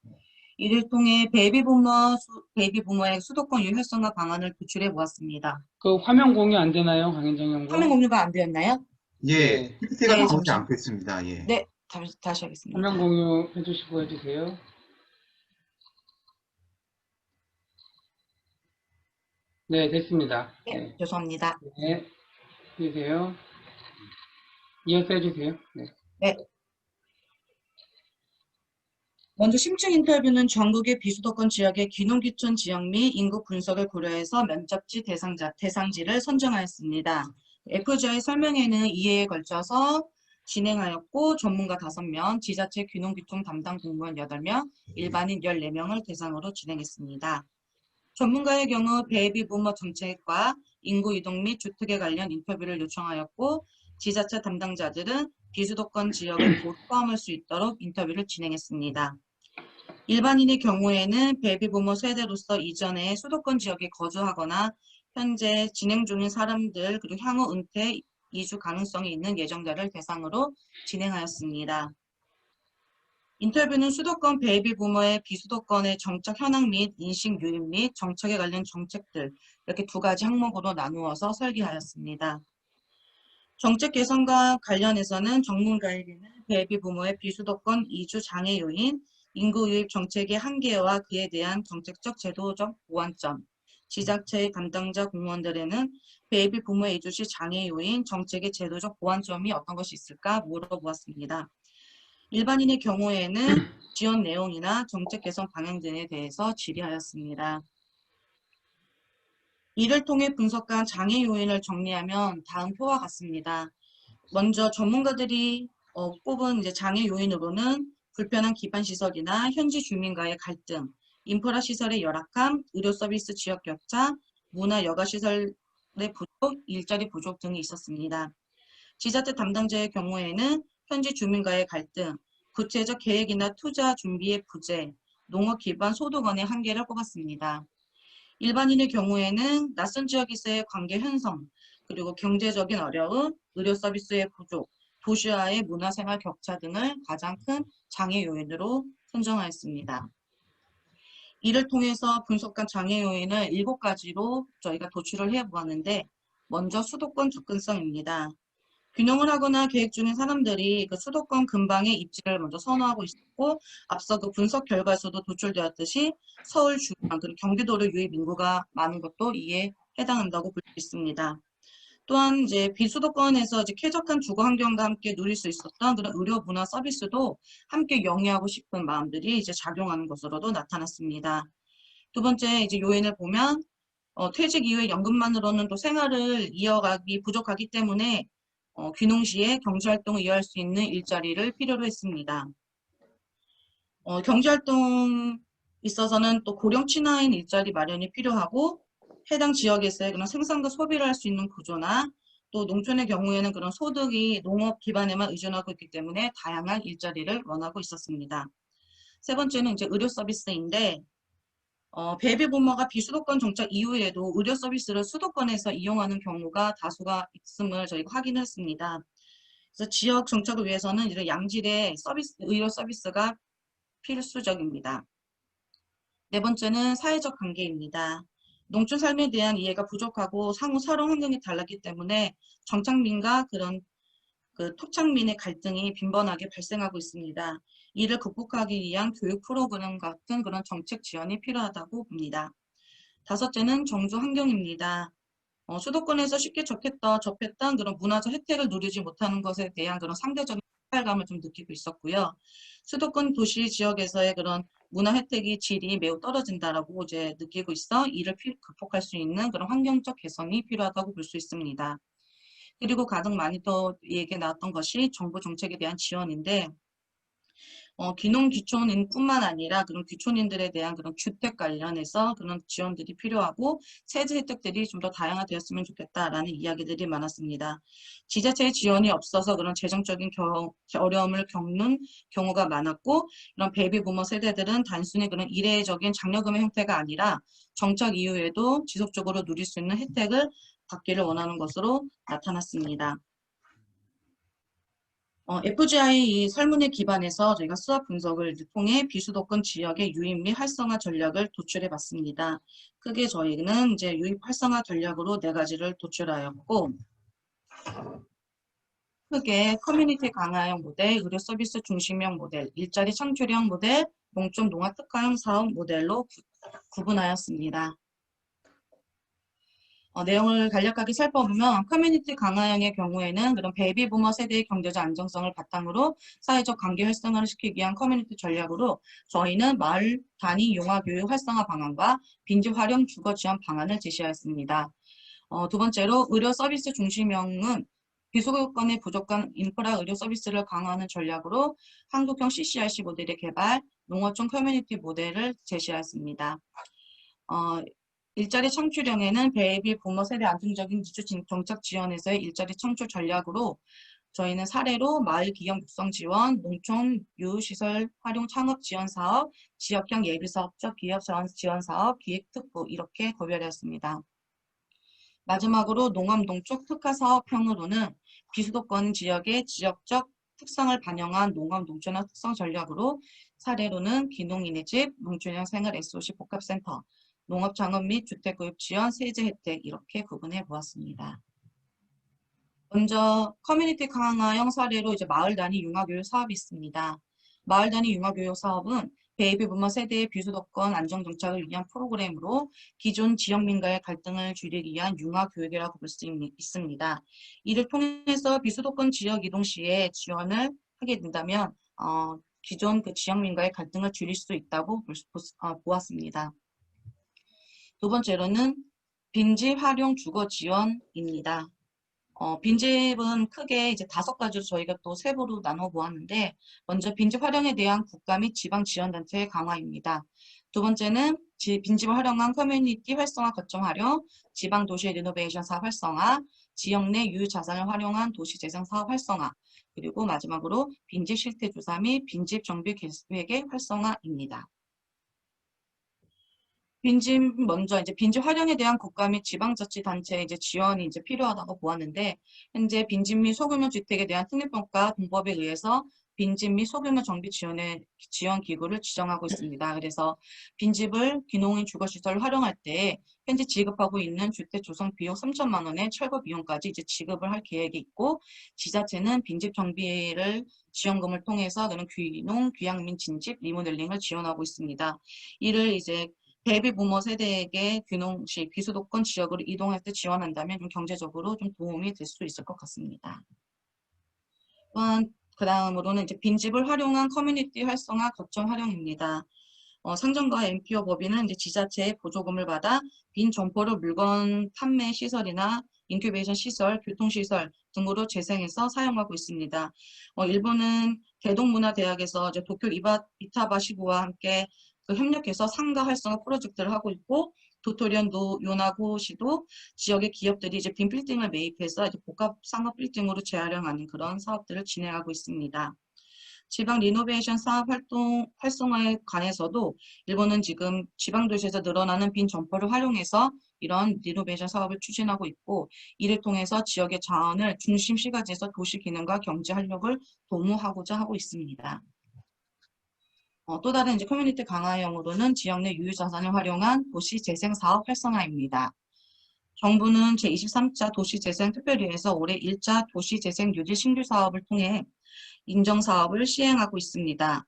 이를 통해 베이비부머의 수도권 유활성화 방안을 도출해 보았습니다. 그 화면 공유 안 되나요, 강현정 연구원? 화면 공유가 안 되었나요? 예, 네. PPT가 네, 나오지 잠시- 않고 있습니다. 예. 네, 다시 하겠습니다. 화면 공유 해주시고 해주세요. 네, 됐습니다. 네, 네. 죄송합니다. 네. 해주세요. 이어서 해주세요. 네. 네. 먼저 심층 인터뷰는 전국의 비수도권 지역의 귀농귀촌 지역 및 인구 분석을 고려해서 면접지 대상지를 선정하였습니다. FGI 설명회는 2회에 걸쳐서 진행하였고 전문가 5명, 지자체 귀농귀촌 담당 공무원 8명, 일반인 14명을 대상으로 진행했습니다. 전문가의 경우 베이비부머 정책과 인구 이동 및 주택에 관련 인터뷰를 요청하였고 지자체 담당자들은 비수도권 지역을 포함할 수 있도록 인터뷰를 진행했습니다. 일반인의 경우에는 베이비부머 세대로서 이전에 수도권 지역에 거주하거나 현재 진행 중인 사람들 그리고 향후 은퇴, 이주 가능성이 있는 예정자를 대상으로 진행하였습니다. 인터뷰는 수도권 베이비부머의 비수도권의 정책 현황 및 인식 유입 및 정책에 관련 정책들 이렇게 2가지 항목으로 나누어서 설계하였습니다. 정책 개선과 관련해서는 전문가에게는 베이비부머의 비수도권 이주 장애 요인, 인구 유입 정책의 한계와 그에 대한 정책적 제도적 보완점, 지자체의 담당자 공무원들에는 베이비부머의 이주 시 장애 요인, 정책의 제도적 보완점이 어떤 것이 있을까 물어보았습니다. 일반인의 경우에는 지원 내용이나 정책 개선 방향 등에 대해서 질의하였습니다. 이를 통해 분석한 장애 요인을 정리하면 다음 표와 같습니다. 먼저 전문가들이 꼽은 이제 장애 요인으로는 불편한 기반 시설이나 현지 주민과의 갈등, 인프라 시설의 열악함, 의료 서비스 지역 격차, 문화 여가 시설의 부족, 일자리 부족 등이 있었습니다. 지자체 담당자의 경우에는 현지 주민과의 갈등, 구체적 계획이나 투자 준비의 부재, 농업 기반 소득원의 한계를 꼽았습니다. 일반인의 경우에는 낯선 지역에서의 관계 형성, 그리고 경제적인 어려움, 의료 서비스의 부족, 도시와의 문화생활 격차 등을 가장 큰 장애 요인으로 선정하였습니다. 이를 통해서 분석한 장애 요인을 7가지로 저희가 도출을 해보았는데, 먼저 수도권 접근성입니다. 귀농을 하거나 계획 중인 사람들이 그 수도권 근방의 입지를 먼저 선호하고 있었고, 앞서 그 분석 결과에서도 도출되었듯이 서울 주변, 그리고 경기도로 유입 인구가 많은 것도 이에 해당한다고 볼 수 있습니다. 또한 이제 비수도권에서 이제 쾌적한 주거 환경과 함께 누릴 수 있었던 그런 의료 문화 서비스도 함께 영위하고 싶은 마음들이 이제 작용하는 것으로도 나타났습니다. 두 번째 이제 요인을 보면 퇴직 이후에 연금만으로는 또 생활을 이어가기 부족하기 때문에 귀농 시에 경제활동을 이어갈 수 있는 일자리를 필요로 했습니다. 경제활동 있어서는 또 고령 친화인 일자리 마련이 필요하고, 해당 지역에서의 그런 생산과 소비를 할 수 있는 구조나 또 농촌의 경우에는 그런 소득이 농업 기반에만 의존하고 있기 때문에 다양한 일자리를 원하고 있었습니다. 세 번째는 이제 의료 서비스인데, 베이비 부머가 비수도권 정착 이후에도 의료 서비스를 수도권에서 이용하는 경우가 다수가 있음을 저희가 확인했습니다. 그래서 지역 정착을 위해서는 이런 양질의 의료 서비스가 필수적입니다. 네 번째는 사회적 관계입니다. 농촌 삶에 대한 이해가 부족하고 상호 살원 환경이 달랐기 때문에 정착민과 그런 그 토착민의 갈등이 빈번하게 발생하고 있습니다. 이를 극복하기 위한 교육 프로그램 같은 그런 정책 지원이 필요하다고 봅니다. 다섯째는 정주 환경입니다. 수도권에서 쉽게 접했던 그런 문화적 혜택을 누리지 못하는 것에 대한 그런 상대적인 박탈감을 좀 느끼고 있었고요. 수도권 도시 지역에서의 그런 문화 혜택의 질이 매우 떨어진다라고 이제 느끼고 있어 이를 극복할 수 있는 그런 환경적 개선이 필요하다고 볼 수 있습니다. 그리고 가장 많이 또 얘기 나왔던 것이 정부 정책에 대한 지원인데, 귀농 귀촌인뿐만 아니라 그런 귀촌인들에 대한 그런 주택 관련해서 그런 지원들이 필요하고 세제 혜택들이 좀 더 다양화되었으면 좋겠다라는 이야기들이 많았습니다. 지자체의 지원이 없어서 그런 재정적인 어려움을 겪는 경우가 많았고, 이런 베이비 부머 세대들은 단순히 그런 이례적인 장려금의 형태가 아니라 정착 이후에도 지속적으로 누릴 수 있는 혜택을 받기를 원하는 것으로 나타났습니다. FGI 이 설문에 기반해서 저희가 수학 분석을 통해 비수도권 지역의 유입 및 활성화 전략을 도출해 봤습니다. 크게 저희는 이제 유입 활성화 전략으로 4가지를 도출하였고, 크게 커뮤니티 강화형 모델, 의료 서비스 중심형 모델, 일자리 창출형 모델, 농촌 농업 특화형 사업 모델로 구분하였습니다. 내용을 간략하게 살펴보면, 커뮤니티 강화형의 경우에는 그런 베이비 부머 세대의 경제적 안정성을 바탕으로 사회적 관계 활성화를 시키기 위한 커뮤니티 전략으로 저희는 마을 단위 융화 교육 활성화 방안과 빈지 활용 주거 지원 방안을 제시하였습니다. 두 번째로 의료 서비스 중심형은 비수도권의 부족한 인프라 의료 서비스를 강화하는 전략으로 한국형 CCRC 모델의 개발, 농어촌 커뮤니티 모델을 제시하였습니다. 일자리 창출형에는 베이비 부머 세대 안정적인 이주 정착 지원에서의 일자리 창출 전략으로 저희는 사례로 마을 기업 육성 지원, 농촌 유시설 활용 창업 지원 사업, 지역형 예비사업적 기업 지원 사업, 기획특구 이렇게 구별했습니다. 마지막으로 농업 농축 특화 사업형으로는 비수도권 지역의 지역적 특성을 반영한 농업 농촌화 특성 전략으로 사례로는 귀농인의 집, 농촌형 생활 SOC 복합센터, 농업 창업 및 주택 구입 지원, 세제 혜택 이렇게 구분해 보았습니다. 먼저 커뮤니티 강화형 사례로 이제 마을 단위 융화 교육 사업이 있습니다. 마을 단위 융화 교육 사업은 베이비 부머 세대의 비수도권 안정 정착을 위한 프로그램으로 기존 지역민과의 갈등을 줄이기 위한 융화 교육이라고 볼 수 있습니다. 이를 통해서 비수도권 지역 이동 시에 지원을 하게 된다면 기존 그 지역민과의 갈등을 줄일 수 있다고 보았습니다. 두 번째로는 빈집 활용 주거 지원입니다. 빈집은 크게 이제 5가지로 저희가 또 세부로 나눠 보았는데, 먼저 빈집 활용에 대한 국가 및 지방 지원단체의 강화입니다. 두 번째는 빈집을 활용한 커뮤니티 활성화 거점 활용, 지방 도시 리노베이션 사업 활성화, 지역 내 유휴 자산을 활용한 도시 재생 사업 활성화, 그리고 마지막으로 빈집 실태 조사 및 빈집 정비 계획의 활성화입니다. 먼저 이제 빈집 활용에 대한 국가 및 지방자치단체의 이제 지원이 이제 필요하다고 보았는데, 현재 빈집 및 소규모 주택에 대한 특례법과 공법에 의해서 빈집 및 소규모 정비 지원 기구를 지정하고 있습니다. 그래서 빈집을 귀농인 주거시설 활용할 때 현재 지급하고 있는 주택 조성 비용 3천만 원의 철거 비용까지 이제 지급을 할 계획이 있고, 지자체는 빈집 정비를 지원금을 통해서 그런 귀농, 귀향민 진집, 리모델링을 지원하고 있습니다. 이를 이제 베이비 부머 세대에게 귀농 시 비수도권 지역으로 이동할 때 지원한다면 좀 경제적으로 좀 도움이 될 수 있을 것 같습니다. 또한 그 다음으로는 이제 빈집을 활용한 커뮤니티 활성화 거점 활용입니다. 상점과 MPO 법인은 이제 지자체의 보조금을 받아 빈 점포를 물건 판매 시설이나 인큐베이션 시설, 교통시설 등으로 재생해서 사용하고 있습니다. 일본은 대동문화대학에서 이제 도쿄 이타바시구와 함께 그 협력해서 상가 활성화 프로젝트를 하고 있고, 도토리현 요나고시도 지역의 기업들이 이제 빈 빌딩을 매입해서 이제 복합 상업 빌딩으로 재활용하는 그런 사업들을 진행하고 있습니다. 지방 리노베이션 사업 활성화에 관해서도 일본은 지금 지방 도시에서 늘어나는 빈 점포를 활용해서 이런 리노베이션 사업을 추진하고 있고, 이를 통해서 지역의 자원을 중심 시가지에서 도시 기능과 경제 활력을 도모하고자 하고 있습니다. 또 다른 이제 커뮤니티 강화형으로는 지역 내 유휴 자산을 활용한 도시 재생 사업 활성화입니다. 정부는 제23차 도시재생 특별위에서 올해 1차 도시재생 뉴딜 신규 사업을 통해 인정사업을 시행하고 있습니다.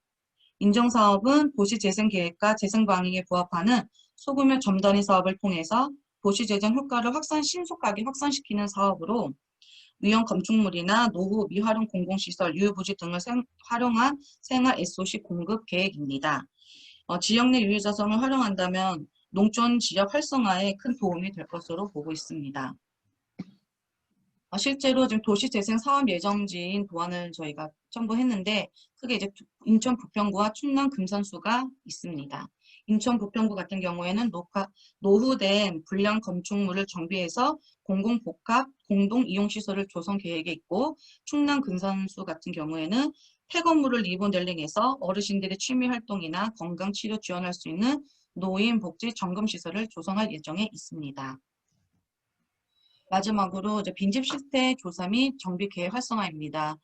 인정사업은 도시재생계획과 재생방향에 부합하는 소규모 점단위 사업을 통해서 도시재생 효과를 신속하게 확산시키는 사업으로 위험 건축물이나 노후 미활용 공공시설, 유휴부지 등을 활용한 생활 SOC 공급 계획입니다. 지역 내 유휴자산을 활용한다면 농촌 지역 활성화에 큰 도움이 될 것으로 보고 있습니다. 실제로 지금 도시재생 사업 예정지인 도안을 저희가 첨부했는데, 크게 이제 인천 부평구와 충남 금산수가 있습니다. 인천 부평구 같은 경우에는 노후된 불량 건축물을 정비해서 공공복합 공동 이용시설을 조성 계획에 있고, 충남 금산수 같은 경우에는 폐건물을 리모델링해서 어르신들의 취미활동이나 건강치료 지원할 수 있는 노인복지 점검시설을 조성할 예정에 있습니다. 마지막으로 이제 빈집 실태 조사 및 정비 계획 활성화입니다.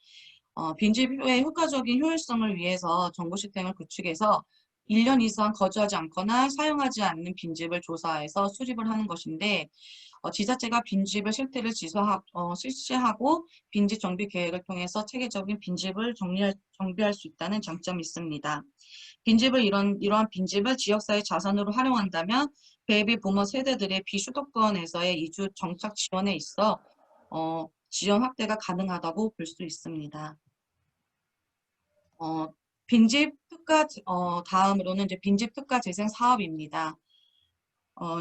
빈집의 효과적인 효율성을 위해서 정보 시스템을 구축해서 1년 이상 거주하지 않거나 사용하지 않는 빈집을 조사해서 수립을 하는 것인데, 지자체가 빈집의 실태를 실시하고 빈집 정비 계획을 통해서 체계적인 빈집을 정비할 수 있다는 장점이 있습니다. 이러한 빈집을 지역사회 자산으로 활용한다면 베이비 부머 세대들의 비수도권에서의 이주 정착 지원에 있어 지원 확대가 가능하다고 볼 수 있습니다. 빈집 특가 다음으로는 이제 빈집 특가 재생 사업입니다.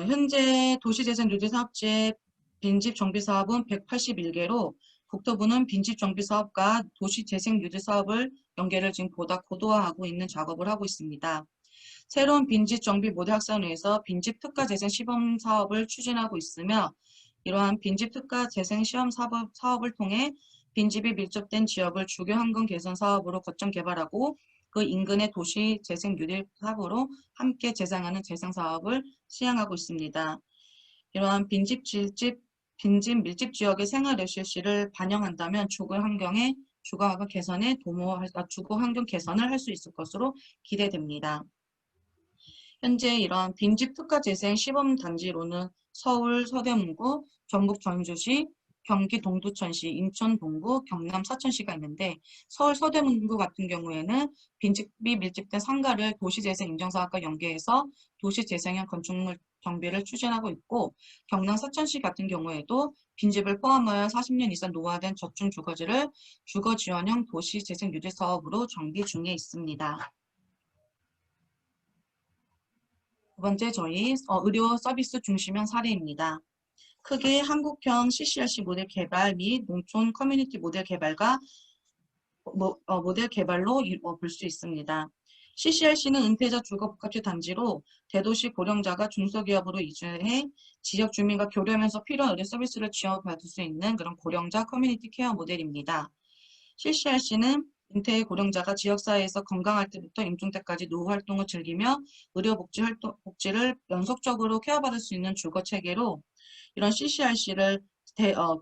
현재 도시재생 뉴딜 사업지의 빈집 정비 사업은 181개로 국토부는 빈집 정비 사업과 도시재생 뉴딜 사업을 연계를 지금 보다 고도화하고 있는 작업을 하고 있습니다. 새로운 빈집 정비 모델 확산을 위해서 빈집 특가 재생 시범 사업을 추진하고 있으며, 이러한 빈집 특가 재생 시험 사업을 통해 빈집이 밀접된 지역을 주거 환경 개선 사업으로 거점 개발하고 그 인근의 도시 재생 뉴딜 사업으로 함께 재생하는 재생 사업을 시행하고 있습니다. 이러한 빈집 밀집 지역의 생활 레실시를 반영한다면 주거 환경 개선을 할 수 있을 것으로 기대됩니다. 현재 이러한 빈집 특가 재생 시범 단지로는 서울 서대문구, 전북 전주시, 경기 동두천시, 인천 동구, 경남 사천시가 있는데, 서울 서대문구 같은 경우에는 빈집이 밀집된 상가를 도시재생 인정사업과 연계해서 도시재생형 건축물 정비를 추진하고 있고, 경남 사천시 같은 경우에도 빈집을 포함하여 40년 이상 노후화된 저층 주거지를 주거지원형 도시재생 유지 사업으로 정비 중에 있습니다. 두 번째 저희 의료 서비스 중심형 사례입니다. 크게 한국형 CCRC 모델 개발 및 농촌 커뮤니티 모델 개발과 모델 개발로 볼 수 있습니다. CCRC는 은퇴자 주거 복합지 단지로 대도시 고령자가 중소기업으로 이주해 지역 주민과 교류하면서 필요한 의료 서비스를 지원받을 수 있는 그런 고령자 커뮤니티 케어 모델입니다. CCRC는 인퇴 고령자가 지역사회에서 건강할 때부터 임종 때까지 노후 활동을 즐기며 복지를 연속적으로 케어받을 수 있는 주거 체계로 이런 CCRC를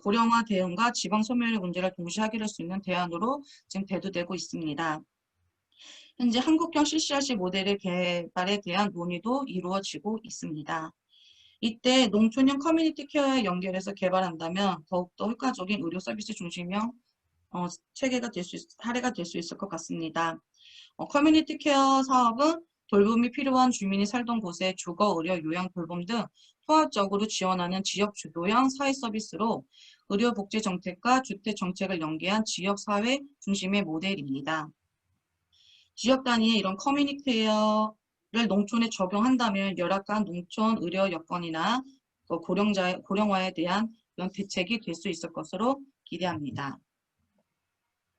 고령화 대응과 지방 소멸의 문제를 동시에 해결할 수 있는 대안으로 지금 대두되고 있습니다. 현재 한국형 CCRC 모델의 개발에 대한 논의도 이루어지고 있습니다. 이때 농촌형 커뮤니티 케어에 연결해서 개발한다면 더욱더 효과적인 의료 서비스 중심형 체계가 사례가 될 수 있을 것 같습니다. 커뮤니티 케어 사업은 돌봄이 필요한 주민이 살던 곳에 주거, 의료, 요양, 돌봄 등 통합적으로 지원하는 지역 주도형 사회 서비스로 의료 복지 정책과 주택 정책을 연계한 지역 사회 중심의 모델입니다. 지역 단위의 이런 커뮤니티 케어를 농촌에 적용한다면 열악한 농촌 의료 여건이나 고령화에 대한 이런 대책이 될 수 있을 것으로 기대합니다.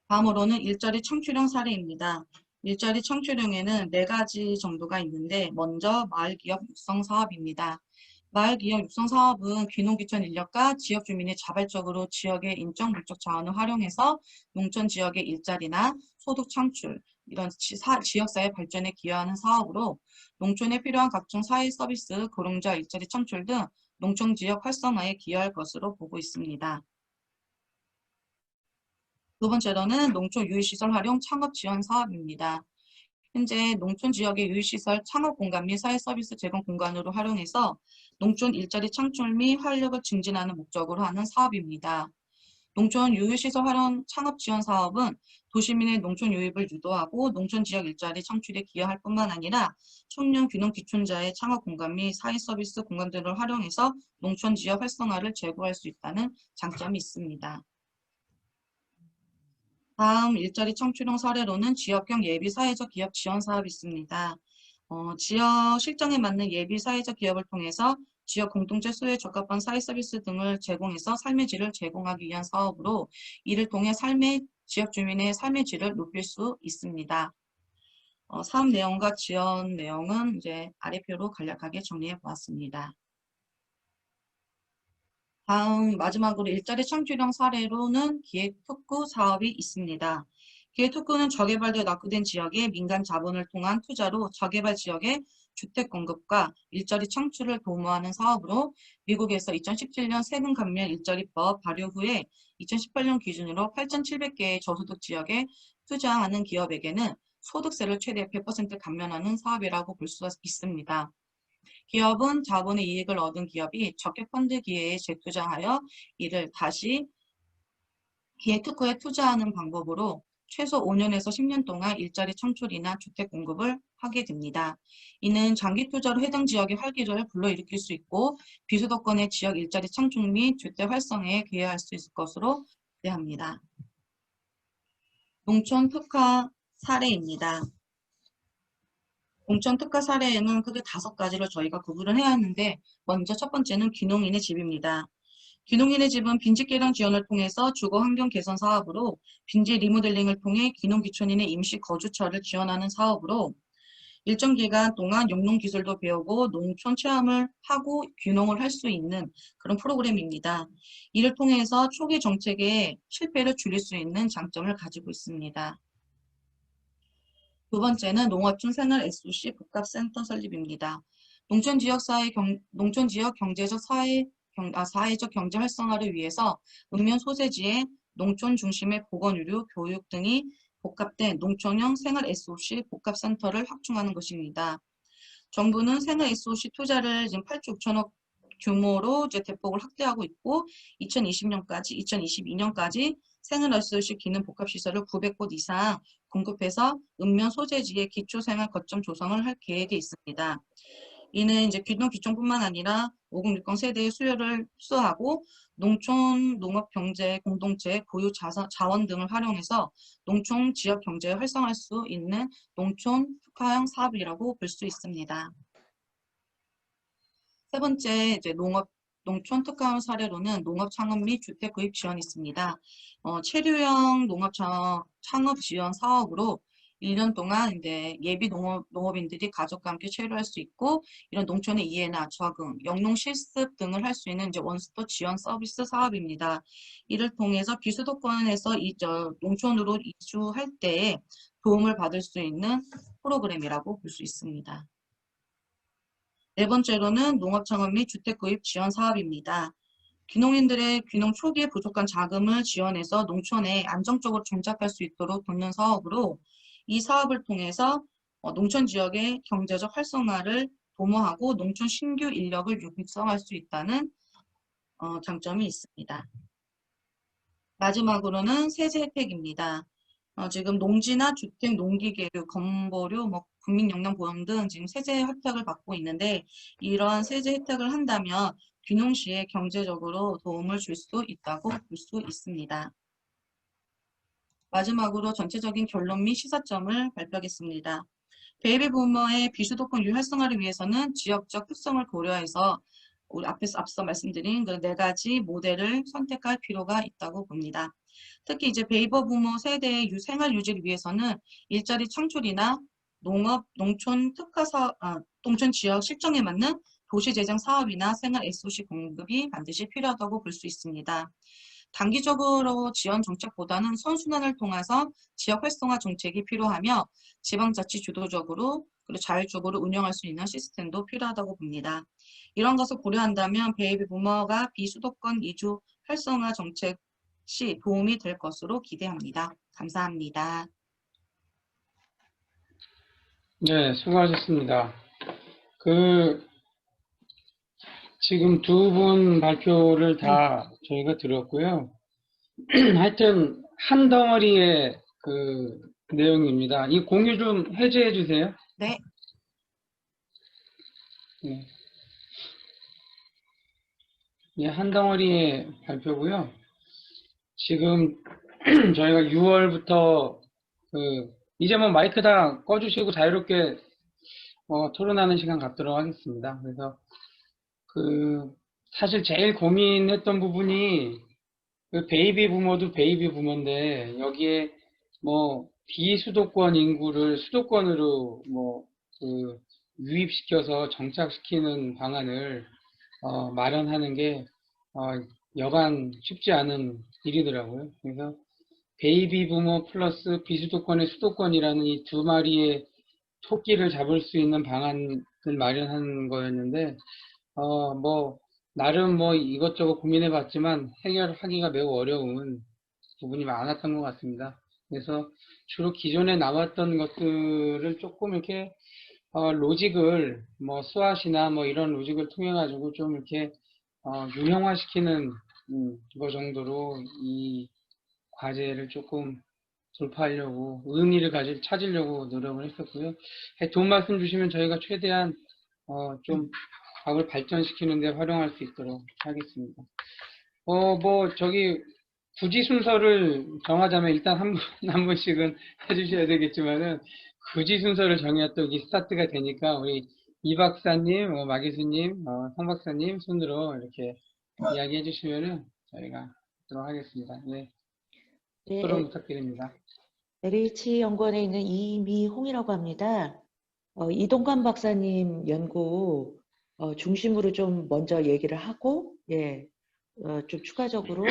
다음으로는 일자리 창출형 사례입니다. 일자리 창출형에는 4가지 정도가 있는데 먼저 마을기업 육성 사업입니다. 마을기업 육성 사업은 귀농귀촌 인력과 지역 주민이 자발적으로 지역의 인적 물적 자원을 활용해서 농촌 지역의 일자리나 소득 창출, 이런 지역사회 발전에 기여하는 사업으로 농촌에 필요한 각종 사회 서비스, 고령자 일자리 창출 등 농촌 지역 활성화에 기여할 것으로 보고 있습니다. 두 번째로는 농촌 유휴시설 활용 창업 지원 사업입니다. 현재 농촌 지역의 유휴시설 창업 공간 및 사회 서비스 제공 공간으로 활용해서 농촌 일자리 창출 및 활력을 증진하는 목적으로 하는 사업입니다. 농촌 유휴시설 활용 창업 지원 사업은 도시민의 농촌 유입을 유도하고 농촌 지역 일자리 창출에 기여할 뿐만 아니라 청년 귀농 귀촌자의 창업 공간 및 사회 서비스 공간들을 활용해서 농촌 지역 활성화를 제고할 수 있다는 장점이 있습니다. 다음 일자리 창출형 사례로는 지역형 예비 사회적 기업 지원 사업이 있습니다. 지역 실정에 맞는 예비 사회적 기업을 통해서 지역 공동체 소유에 적합한 사회 서비스 등을 제공해서 삶의 질을 제공하기 위한 사업으로 이를 통해 지역 주민의 삶의 질을 높일 수 있습니다. 사업 내용과 지원 내용은 이제 아래표로 간략하게 정리해 보았습니다. 다음 마지막으로 일자리 창출형 사례로는 기획특구 사업이 있습니다. 기획특구는 저개발되어 낙후된 지역에 민간 자본을 통한 투자로 저개발 지역의 주택 공급과 일자리 창출을 도모하는 사업으로 미국에서 2017년 세금 감면 일자리법 발효 후에 2018년 기준으로 8,700개의 저소득 지역에 투자하는 기업에게는 소득세를 최대 100% 감면하는 사업이라고 볼 수 있습니다. 기업은 자본의 이익을 얻은 기업이 적격 펀드 기회에 재투자하여 이를 다시 기획특구에 투자하는 방법으로 최소 5년에서 10년 동안 일자리 창출이나 주택 공급을 하게 됩니다. 이는 장기 투자로 해당 지역의 활기를 불러일으킬 수 있고 비수도권의 지역 일자리 창출 및 주택 활성화에 기여할 수 있을 것으로 기대합니다. 농촌 특화 사례입니다. 농촌 특화 사례에는 크게 5가지를 저희가 구분을 해야 하는데 먼저 첫 번째는 귀농인의 집입니다. 귀농인의 집은 빈집 개량 지원을 통해서 주거 환경 개선 사업으로 빈집 리모델링을 통해 귀농 귀촌인의 임시 거주처를 지원하는 사업으로 일정 기간 동안 영농 기술도 배우고 농촌 체험을 하고 귀농을 할 수 있는 그런 프로그램입니다. 이를 통해서 초기 정책의 실패를 줄일 수 있는 장점을 가지고 있습니다. 두 번째는 농어촌 생활 SOC 복합센터 설립입니다. 농촌 지역 경제적 사회적 경제 활성화를 위해서 읍면 소재지에 농촌 중심의 보건의료, 교육 등이 복합된 농촌형 생활 SOC 복합센터를 확충하는 것입니다. 정부는 생활 SOC 투자를 지금 8조 6천억 규모로 이제 대폭을 확대하고 있고 2022년까지 생활 SOC 기능 복합시설을 900곳 이상 공급해서 읍면 소재지의 기초생활 거점 조성을 할 계획이 있습니다. 이는 이제 귀농 귀촌뿐만 아니라 5060 세대의 수요를 흡수하고 농촌 농업 경제 공동체 고유 자원 등을 활용해서 농촌 지역 경제에 활성화할 수 있는 농촌 특화형 사업이라고 볼 수 있습니다. 세 번째 이제 농촌 특화형 사례로는 농업 창업 및 주택 구입 지원이 있습니다. 체류형 농업 창업 지원 사업으로 1년 동안 이제 예비 농업인들이 가족과 함께 체류할 수 있고 이런 농촌의 이해나 적응, 영농 실습 등을 할 수 있는 이제 원스톱 지원 서비스 사업입니다. 이를 통해서 비수도권에서 농촌으로 이주할 때 도움을 받을 수 있는 프로그램이라고 볼 수 있습니다. 네 번째로는 농업창업 및 주택구입 지원 사업입니다. 귀농인들의 귀농 초기에 부족한 자금을 지원해서 농촌에 안정적으로 정착할 수 있도록 돕는 사업으로 이 사업을 통해서 농촌 지역의 경제적 활성화를 도모하고 농촌 신규 인력을 육성할 수 있다는 장점이 있습니다. 마지막으로는 세제 혜택입니다. 지금 농지나 주택, 농기계류, 건보료, 국민영양보험 등 지금 세제 혜택을 받고 있는데 이러한 세제 혜택을 한다면 귀농시에 경제적으로 도움을 줄 수 있다고 볼 수 있습니다. 마지막으로 전체적인 결론 및 시사점을 발표하겠습니다. 베이비 부머의 비수도권 유입 활성화를 위해서는 지역적 특성을 고려해서 우리 앞서 말씀드린 그 4가지 모델을 선택할 필요가 있다고 봅니다. 특히 이제 베이비 부머 세대의 생활 유지를 위해서는 일자리 창출이나 농업, 농촌 특화 사업, 농촌 지역 실정에 맞는 도시 재생 사업이나 생활 SOC 공급이 반드시 필요하다고 볼 수 있습니다. 단기적으로 지원 정책보다는 선순환을 통해서 지역 활성화 정책이 필요하며 지방자치 주도적으로 그리고 자율적으로 운영할 수 있는 시스템도 필요하다고 봅니다. 이런 것을 고려한다면 베이비 부머가 비수도권 이주 활성화 정책 시 도움이 될 것으로 기대합니다. 감사합니다. 네, 수고하셨습니다. 지금 두 분 발표를 다 저희가 들었고요. 하여튼 한 덩어리의 내용입니다. 이 공유 좀 해제해 주세요. 네. 네. 한 덩어리의 발표고요. 지금 저희가 6월부터 이제 뭐 마이크 다 꺼주시고 자유롭게 토론하는 시간 갖도록 하겠습니다. 그래서 사실 제일 고민했던 부분이 베이비 부머도 베이비 부머인데 여기에 뭐 비수도권 인구를 수도권으로 유입시켜서 정착시키는 방안을 마련하는 게 여간 쉽지 않은 일이더라고요. 그래서 베이비 부머 플러스 비수도권의 수도권이라는 이 두 마리의 토끼를 잡을 수 있는 방안을 마련한 거였는데 나름 이것저것 고민해 봤지만 해결하기가 매우 어려운 부분이 많았던 것 같습니다. 그래서 주로 기존에 나왔던 것들을 조금 이렇게 로직을 스왓이나 이런 로직을 통해 가지고 좀 이렇게 유형화시키는 거 정도로 이 과제를 조금 돌파하려고 의미를 찾으려고 노력을 했었고요. 도움 말씀 주시면 저희가 최대한 좀 과학을 발전시키는 데 활용할 수 있도록 하겠습니다. 굳이 순서를 정하자면 일단 한 분씩은 해주셔야 되겠지만은 굳이 순서를 정해야 또 이 스타트가 되니까 우리 이 박사님, 마 교수님, 성 박사님 순으로 이렇게 이야기해 주시면은 저희가 하도록 하겠습니다. 네. 네, 토론 부탁드립니다. LH 연구원에 있는 이미홍이라고 합니다. 이동관 박사님 연구 중심으로 좀 먼저 얘기를 하고, 좀 추가적으로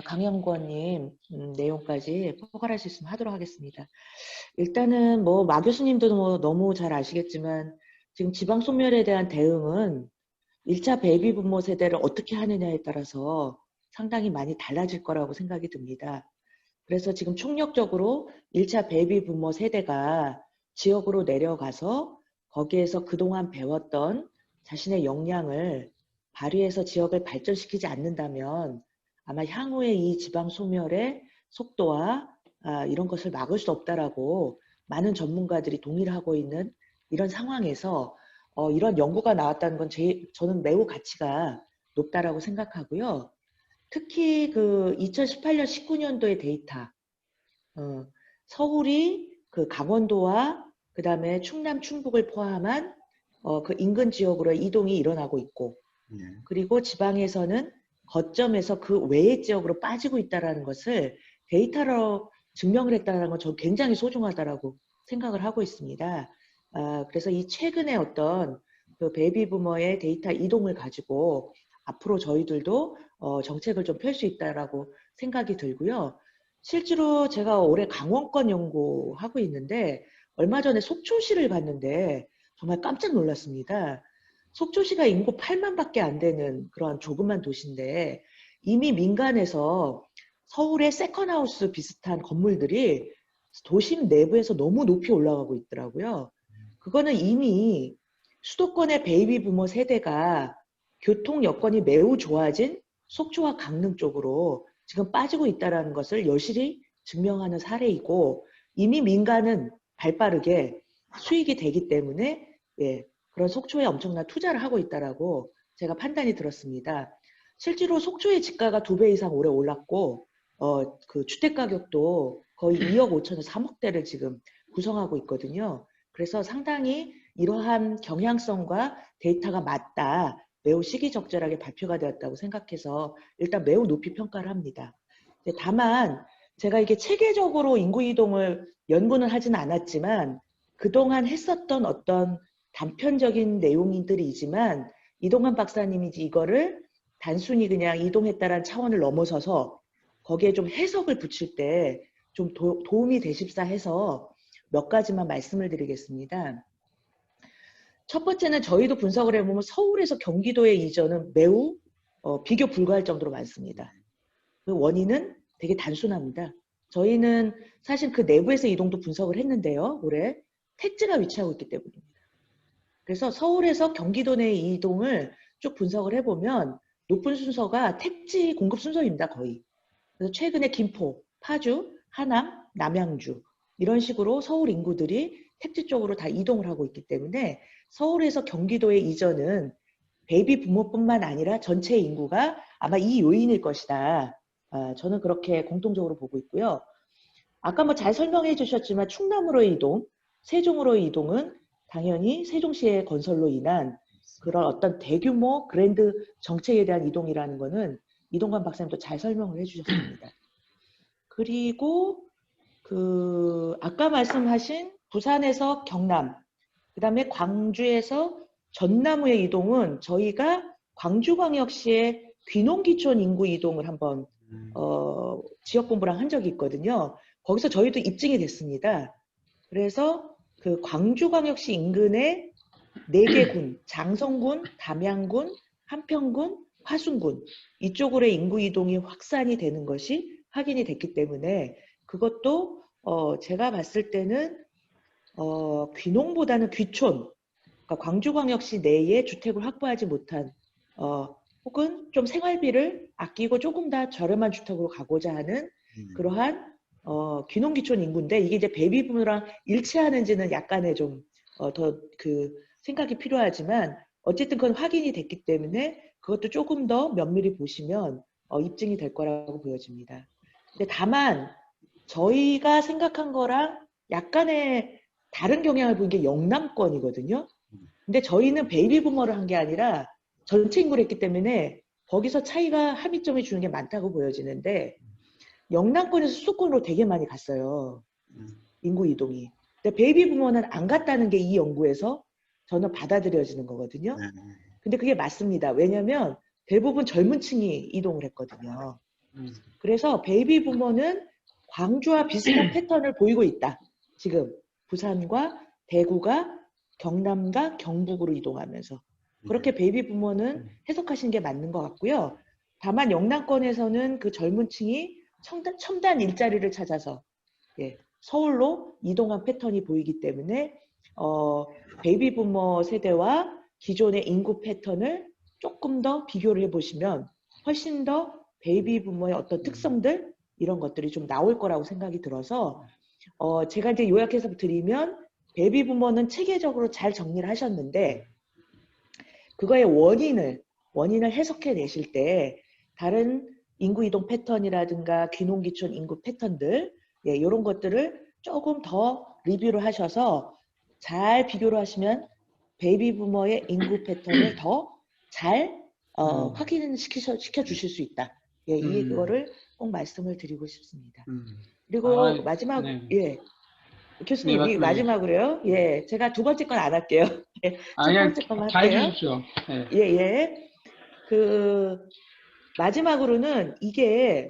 강연구원님 내용까지 포괄할 수 있으면 하도록 하겠습니다. 일단은 마 교수님도 너무 잘 아시겠지만 지금 지방 소멸에 대한 대응은 1차 베이비 부모 세대를 어떻게 하느냐에 따라서 상당히 많이 달라질 거라고 생각이 듭니다. 그래서 지금 총력적으로 1차 베이비 부모 세대가 지역으로 내려가서 거기에서 그동안 배웠던 자신의 역량을 발휘해서 지역을 발전시키지 않는다면 아마 향후에 이 지방 소멸의 속도와 이런 것을 막을 수 없다라고 많은 전문가들이 동의를 하고 있는 이런 상황에서 이런 연구가 나왔다는 건 저는 매우 가치가 높다라고 생각하고요. 특히 2018년, 19년도의 데이터, 서울이 강원도와 그 다음에 충남, 충북을 포함한 그 인근 지역으로 이동이 일어나고 있고, 그리고 지방에서는 거점에서 그 외의 지역으로 빠지고 있다는 것을 데이터로 증명을 했다는 건 저 굉장히 소중하다라고 생각을 하고 있습니다. 그래서 이 최근에 어떤 그 베이비 부머의 데이터 이동을 가지고 앞으로 저희들도 정책을 좀 펼 수 있다라고 생각이 들고요. 실제로 제가 올해 강원권 연구하고 있는데 얼마 전에 속초시를 갔는데 정말 깜짝 놀랐습니다. 속초시가 인구 8만밖에 안 되는 그런 조그만 도시인데 이미 민간에서 서울의 세컨하우스 비슷한 건물들이 도심 내부에서 너무 높이 올라가고 있더라고요. 그거는 이미 수도권의 베이비 부머 세대가 교통 여건이 매우 좋아진 속초와 강릉 쪽으로 지금 빠지고 있다는 것을 여실히 증명하는 사례이고 이미 민간은 발빠르게 수익이 되기 때문에 그런 속초에 엄청난 투자를 하고 있다라고 제가 판단이 들었습니다. 실제로 속초의 집가가 2배 이상 올해 올랐고 그 주택 가격도 거의 2억 5천에서 3억대를 지금 구성하고 있거든요. 그래서 상당히 이러한 경향성과 데이터가 맞다. 매우 시기적절하게 발표가 되었다고 생각해서 일단 매우 높이 평가를 합니다. 다만 제가 이게 체계적으로 인구 이동을 연구는 하지는 않았지만 그동안 했었던 어떤 단편적인 내용들이지만 이동환 박사님이 이거를 단순히 그냥 이동했다라는 차원을 넘어서서 거기에 좀 해석을 붙일 때 좀 도움이 되십사 해서 몇 가지만 말씀을 드리겠습니다. 첫 번째는 저희도 분석을 해보면 서울에서 경기도의 이전은 매우 비교 불가할 정도로 많습니다. 그 원인은 되게 단순합니다. 저희는 사실 그 내부에서 이동도 분석을 했는데요. 올해 택지가 위치하고 있기 때문입니다. 그래서 서울에서 경기도 내 이동을 쭉 분석을 해보면 높은 순서가 택지 공급 순서입니다. 거의. 그래서 최근에 김포, 파주, 하남, 남양주 이런 식으로 서울 인구들이 택지 쪽으로 다 이동을 하고 있기 때문에 서울에서 경기도의 이전은 베이비 부모뿐만 아니라 전체 인구가 아마 이 요인일 것이다. 저는 그렇게 공통적으로 보고 있고요. 아까 뭐 잘 설명해 주셨지만 충남으로의 이동, 세종으로의 이동은 당연히 세종시의 건설로 인한 그런 어떤 대규모 그랜드 정책에 대한 이동이라는 거는 이동관 박사님도 잘 설명을 해주셨습니다. 그리고 아까 말씀하신 부산에서 경남, 그 다음에 광주에서 전남의 이동은 저희가 광주광역시의 귀농귀촌 인구 이동을 한번 지역본부랑 한 적이 있거든요. 거기서 저희도 입증이 됐습니다. 그래서 그 광주광역시 인근의 4개 군, 장성군, 담양군, 한평군, 화순군 이쪽으로의 인구 이동이 확산이 되는 것이 확인이 됐기 때문에 그것도 제가 봤을 때는 귀농보다는 귀촌, 그러니까 광주광역시 내에 주택을 확보하지 못한 혹은 좀 생활비를 아끼고 조금 더 저렴한 주택으로 가고자 하는 그러한 귀농귀촌 인구인데 이게 이제 베이비붐이랑 일치하는지는 약간의 좀 더 생각이 필요하지만 어쨌든 그건 확인이 됐기 때문에 그것도 조금 더 면밀히 보시면 입증이 될 거라고 보여집니다. 근데 다만 저희가 생각한 거랑 약간의 다른 경향을 보인 게 영남권이거든요. 근데 저희는 베이비부머를 한 게 아니라 전체 인구를 했기 때문에 거기서 차이가 함의점이 주는 게 많다고 보여지는데 영남권에서 수도권으로 되게 많이 갔어요. 인구 이동이. 근데 베이비부머는 안 갔다는 게 이 연구에서 저는 받아들여지는 거거든요. 근데 그게 맞습니다. 왜냐하면 대부분 젊은 층이 이동을 했거든요. 그래서 베이비부머는 광주와 비슷한 패턴을 보이고 있다. 지금 부산과 대구가 경남과 경북으로 이동하면서 그렇게 베이비부머는 해석하시는 게 맞는 것 같고요. 다만 영남권에서는 그 젊은 층이 첨단 일자리를 찾아서 서울로 이동한 패턴이 보이기 때문에 베이비부머 세대와 기존의 인구 패턴을 조금 더 비교를 해보시면 훨씬 더 베이비부머의 어떤 특성들 이런 것들이 좀 나올 거라고 생각이 들어서 제가 이제 요약해서 드리면 베이비부머는 체계적으로 잘 정리를 하셨는데 그거의 원인을 해석해 내실 때 다른 인구 이동 패턴이라든가 귀농귀촌 인구 패턴들 이런 것들을 조금 더 리뷰를 하셔서 잘 비교를 하시면 베이비부머의 인구 패턴을 더 잘 확인시켜 주실 수 있다. 이거를 꼭 말씀을 드리고 싶습니다. 그리고 아, 마지막, 네. 예, 네, 교수님, 이 말씀해 주십시오. 마지막으로요. 예, 제가 두 번째 건 안 할게요. 예, 아, 첫 그냥 번째 것만 다 할게요. 해주십시오. 네. 예, 예. 그, 마지막으로는 이게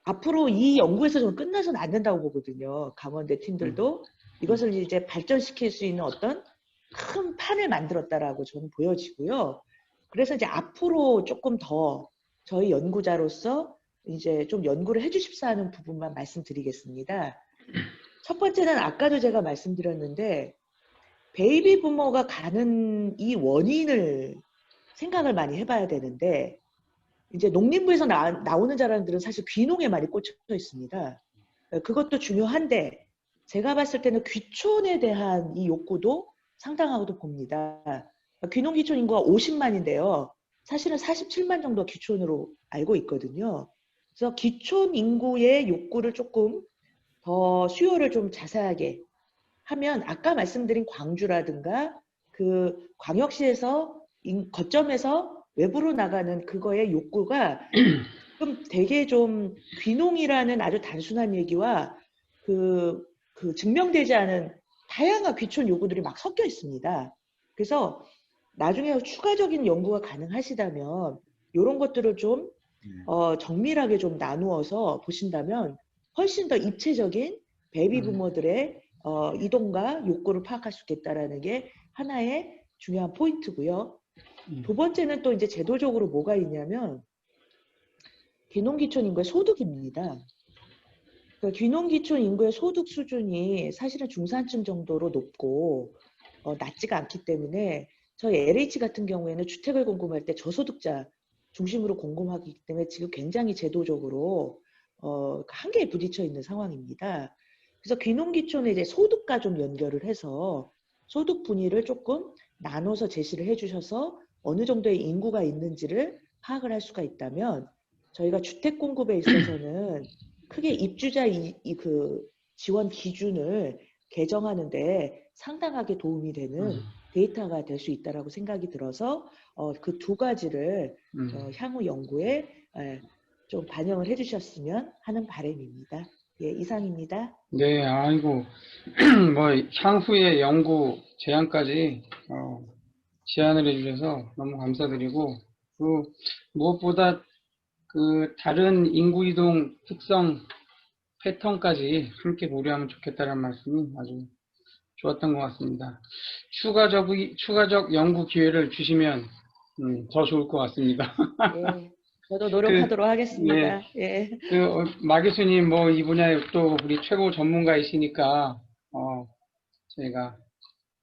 앞으로 이 연구에서 좀 끝나서는 안 된다고 보거든요. 강원대 팀들도 이것을 이제 발전시킬 수 있는 어떤 큰 판을 만들었다라고 저는 보여지고요. 그래서 이제 앞으로 조금 더 저희 연구자로서 이제 좀 연구를 해주십사 하는 부분만 말씀드리겠습니다. 첫 번째는 아까도 제가 말씀드렸는데 베이비 부모가 가는 이 원인을 생각을 많이 해봐야 되는데 이제 농림부에서 나오는 자랑들은 사실 귀농에 많이 꽂혀 있습니다. 그것도 중요한데 제가 봤을 때는 귀촌에 대한 이 욕구도 상당하다고 봅니다. 귀농 귀촌 인구가 50만인데요. 사실은 47만 정도 귀촌으로 알고 있거든요. 그래서 귀촌 인구의 욕구를 조금 더 수요를 좀 자세하게 하면 아까 말씀드린 광주라든가 그 광역시에서 거점에서 외부로 나가는 그거의 욕구가 좀 되게 좀 귀농이라는 아주 단순한 얘기와 그 증명되지 않은 다양한 귀촌 요구들이 막 섞여 있습니다. 그래서 나중에 추가적인 연구가 가능하시다면 이런 것들을 좀 정밀하게 좀 나누어서 보신다면 훨씬 더 입체적인 베이비 부모들의 이동과 욕구를 파악할 수 있겠다라는 게 하나의 중요한 포인트고요. 두 번째는 또 이제 제도적으로 뭐가 있냐면 귀농귀촌 인구의 소득입니다. 그러니까 귀농귀촌 인구의 소득 수준이 사실은 중산층 정도로 높고 낮지가 않기 때문에 저희 LH 같은 경우에는 주택을 공급할 때 저소득자 중심으로 공급하기 때문에 지금 굉장히 제도적으로 한계에 부딪혀 있는 상황입니다. 그래서 귀농귀촌에 이제 소득과 좀 연결을 해서 소득 분위를 조금 나눠서 제시를 해주셔서 어느 정도의 인구가 있는지를 파악을 할 수가 있다면 저희가 주택 공급에 있어서는 크게 입주자 그 지원 기준을 개정하는데 상당하게 도움이 되는 데이터가 될 수 있다라고 생각이 들어서 그 두 가지를 향후 연구에 좀 반영을 해주셨으면 하는 바람입니다. 예, 이상입니다. 네, 아이고, 뭐, 향후의 연구 제안까지, 제안을 해주셔서 너무 감사드리고, 그, 무엇보다 그, 다른 인구 이동 특성 패턴까지 함께 고려하면 좋겠다는 말씀이 아주 좋았던 것 같습니다. 추가적 연구 기회를 주시면, 더 좋을 것 같습니다. 예, 저도 그, 노력하도록 예, 하겠습니다. 예. 마 교수님, 뭐, 이 분야에 또 우리 최고 전문가이시니까, 저희가,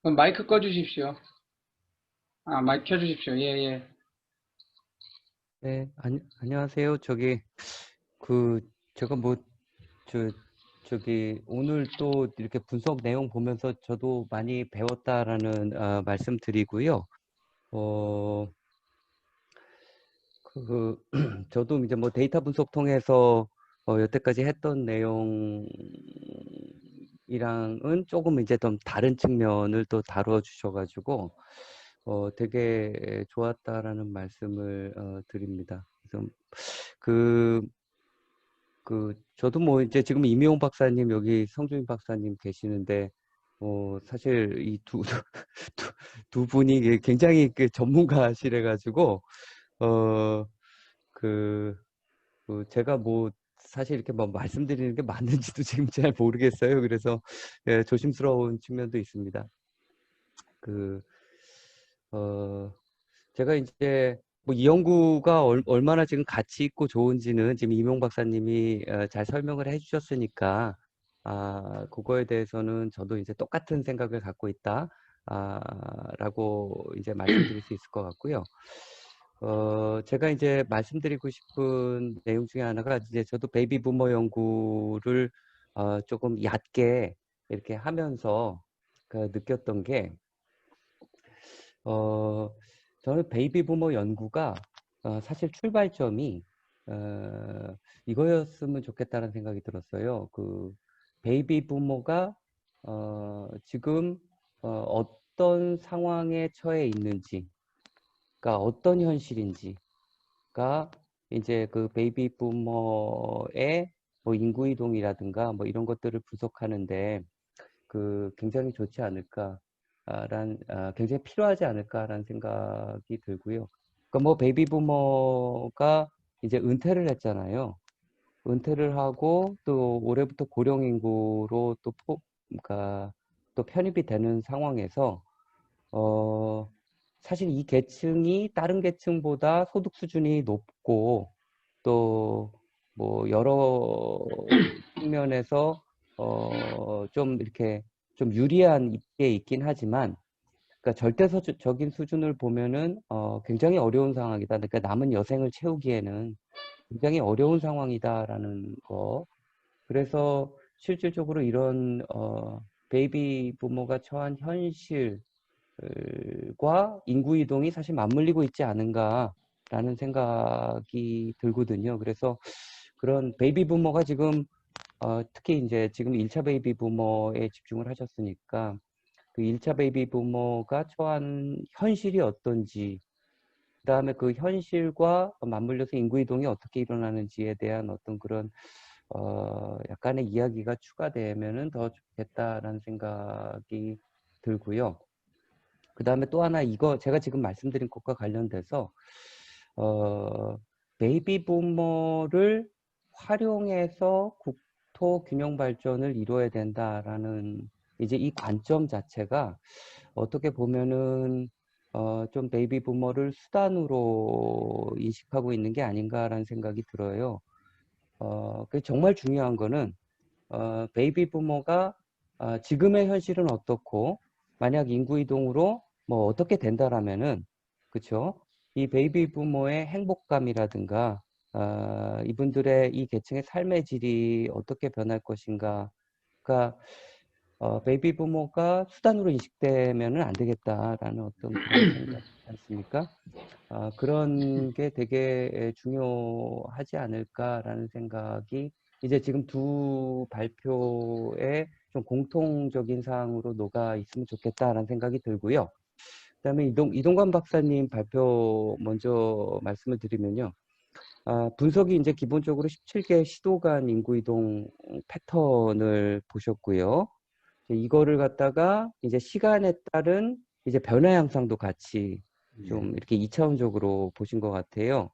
그럼 마이크 꺼주십시오. 아, 마이크 켜주십시오. 예, 예. 네, 안녕하세요. 제가 오늘 또 이렇게 분석 내용 보면서 저도 많이 배웠다라는 말씀 드리고요. 저도 이제 뭐 데이터 분석 통해서 여태까지 했던 내용이랑은 조금 이제 좀 다른 측면을 또 다뤄 주셔가지고 되게 좋았다라는 말씀을 드립니다. 그래서 저도 뭐 이제 지금 임효웅 박사님 여기 성주인 박사님 계시는데 사실 이 두 분이 굉장히 전문가시래 가지고 제가 뭐 사실 이렇게 뭐 말씀드리는 게 맞는지도 지금 잘 모르겠어요. 그래서 예, 조심스러운 측면도 있습니다. 제가 이제 뭐 이 연구가 얼마나 지금 가치 있고 좋은지는 지금 임용 박사님이 잘 설명을 해주셨으니까 그거에 대해서는 저도 이제 똑같은 생각을 갖고 있다 라고 이제 말씀드릴 수 있을 것 같고요. 제가 이제 말씀드리고 싶은 내용 중에 하나가 이제 저도 베이비 부머 연구를 조금 얕게 이렇게 하면서 느꼈던 게 저는 베이비 부머 연구가 사실 출발점이 이거였으면 좋겠다는 생각이 들었어요. 베이비 부머가 지금 어떤 상황에 처해 있는지, 그러니까 어떤 현실인지가 이제 그 베이비 부머의 뭐 인구 이동이라든가 뭐 이런 것들을 분석하는데 굉장히 좋지 굉장히 필요하지 않을까라는 생각이 들고요. 그러니까 뭐 베이비 부머가 이제 은퇴를 했잖아요. 은퇴를 하고 또 올해부터 고령 인구로 그러니까 또 편입이 되는 상황에서 사실 이 계층이 다른 계층보다 소득 수준이 높고 또 뭐 여러 측면에서 좀 이렇게 좀 유리한 게 있긴 하지만 그러니까 절대적인 수준을 보면은 굉장히 어려운 상황이다. 그러니까 남은 여생을 채우기에는 굉장히 어려운 상황이다라는 거. 그래서 실질적으로 이런 베이비 부모가 처한 현실과 인구 이동이 사실 맞물리고 있지 않은가라는 생각이 들거든요. 그래서 그런 베이비 부모가 지금 특히 이제 지금 1차 베이비 부머에 집중을 하셨으니까 그 1차 베이비 부머가 처한 현실이 어떤지, 그다음에 그 현실과 맞물려서 인구 이동이 어떻게 일어나는지에 대한 어떤 그런 약간의 이야기가 추가되면은 더 좋겠다라는 생각이 들고요. 그다음에 또 하나 제가 지금 말씀드린 것과 관련돼서 베이비 부머를 활용해서 국토 균형 발전을 이루어야 된다라는 이제 이 관점 자체가 어떻게 보면은 좀 베이비 부머를 수단으로 인식하고 있는 게 아닌가라는 생각이 들어요. 그 정말 중요한 거는 베이비 부머가 지금의 현실은 어떻고 만약 인구 이동으로 뭐 어떻게 된다라면은 그쵸? 이 베이비 부머의 행복감이라든가 이분들의 이 계층의 삶의 질이 어떻게 변할 것인가가 베이비 부모가 수단으로 인식되면은 안 되겠다라는 어떤 그런 생각 있지 않습니까? 그런 게 되게 중요하지 않을까라는 생각이 이제 지금 두 발표에 좀 공통적인 사항으로 녹아 있으면 좋겠다라는 생각이 들고요. 그다음에 이동관 박사님 발표 먼저 말씀을 드리면요. 분석이 이제 기본적으로 17개 시도 간 인구 이동 패턴을 보셨고요. 이거를 갖다가 이제 시간에 따른 이제 변화 양상도 같이 좀 이렇게 2차원적으로 보신 것 같아요.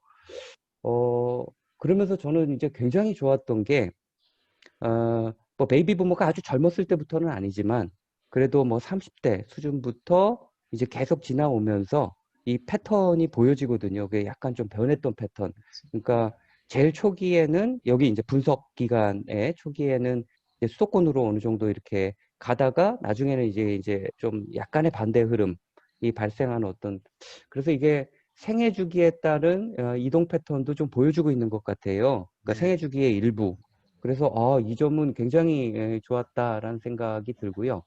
그러면서 저는 이제 굉장히 좋았던 게, 뭐 베이비 부모가 아주 젊었을 때부터는 아니지만, 그래도 뭐 30대 수준부터 이제 계속 지나오면서 이 패턴이 보여지거든요. 그게 약간 좀 변했던 패턴. 그러니까 제일 초기에는 여기 이제 분석 기간에 초기에는 이제 수도권으로 어느 정도 이렇게 가다가 나중에는 이제 좀 약간의 반대 흐름이 발생하는 그래서 이게 생애 주기에 따른 이동 패턴도 좀 보여주고 있는 것 같아요. 그러니까 생애 주기의 일부. 그래서 이 점은 굉장히 좋았다라는 생각이 들고요.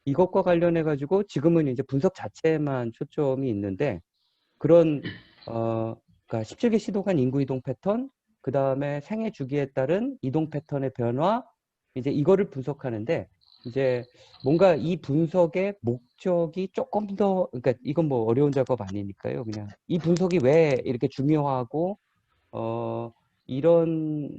이것과 관련해 가지고 지금은 이제 분석 자체에만 초점이 있는데 그런 그러니까 17개 시도 간 인구 이동 패턴, 그 다음에 생애 주기에 따른 이동 패턴의 변화, 이제 이거를 분석하는데 이제 뭔가 이 분석의 목적이 조금 더, 그러니까 이건 뭐 어려운 작업 아니니까요. 그냥 이 분석이 왜 이렇게 중요하고 이런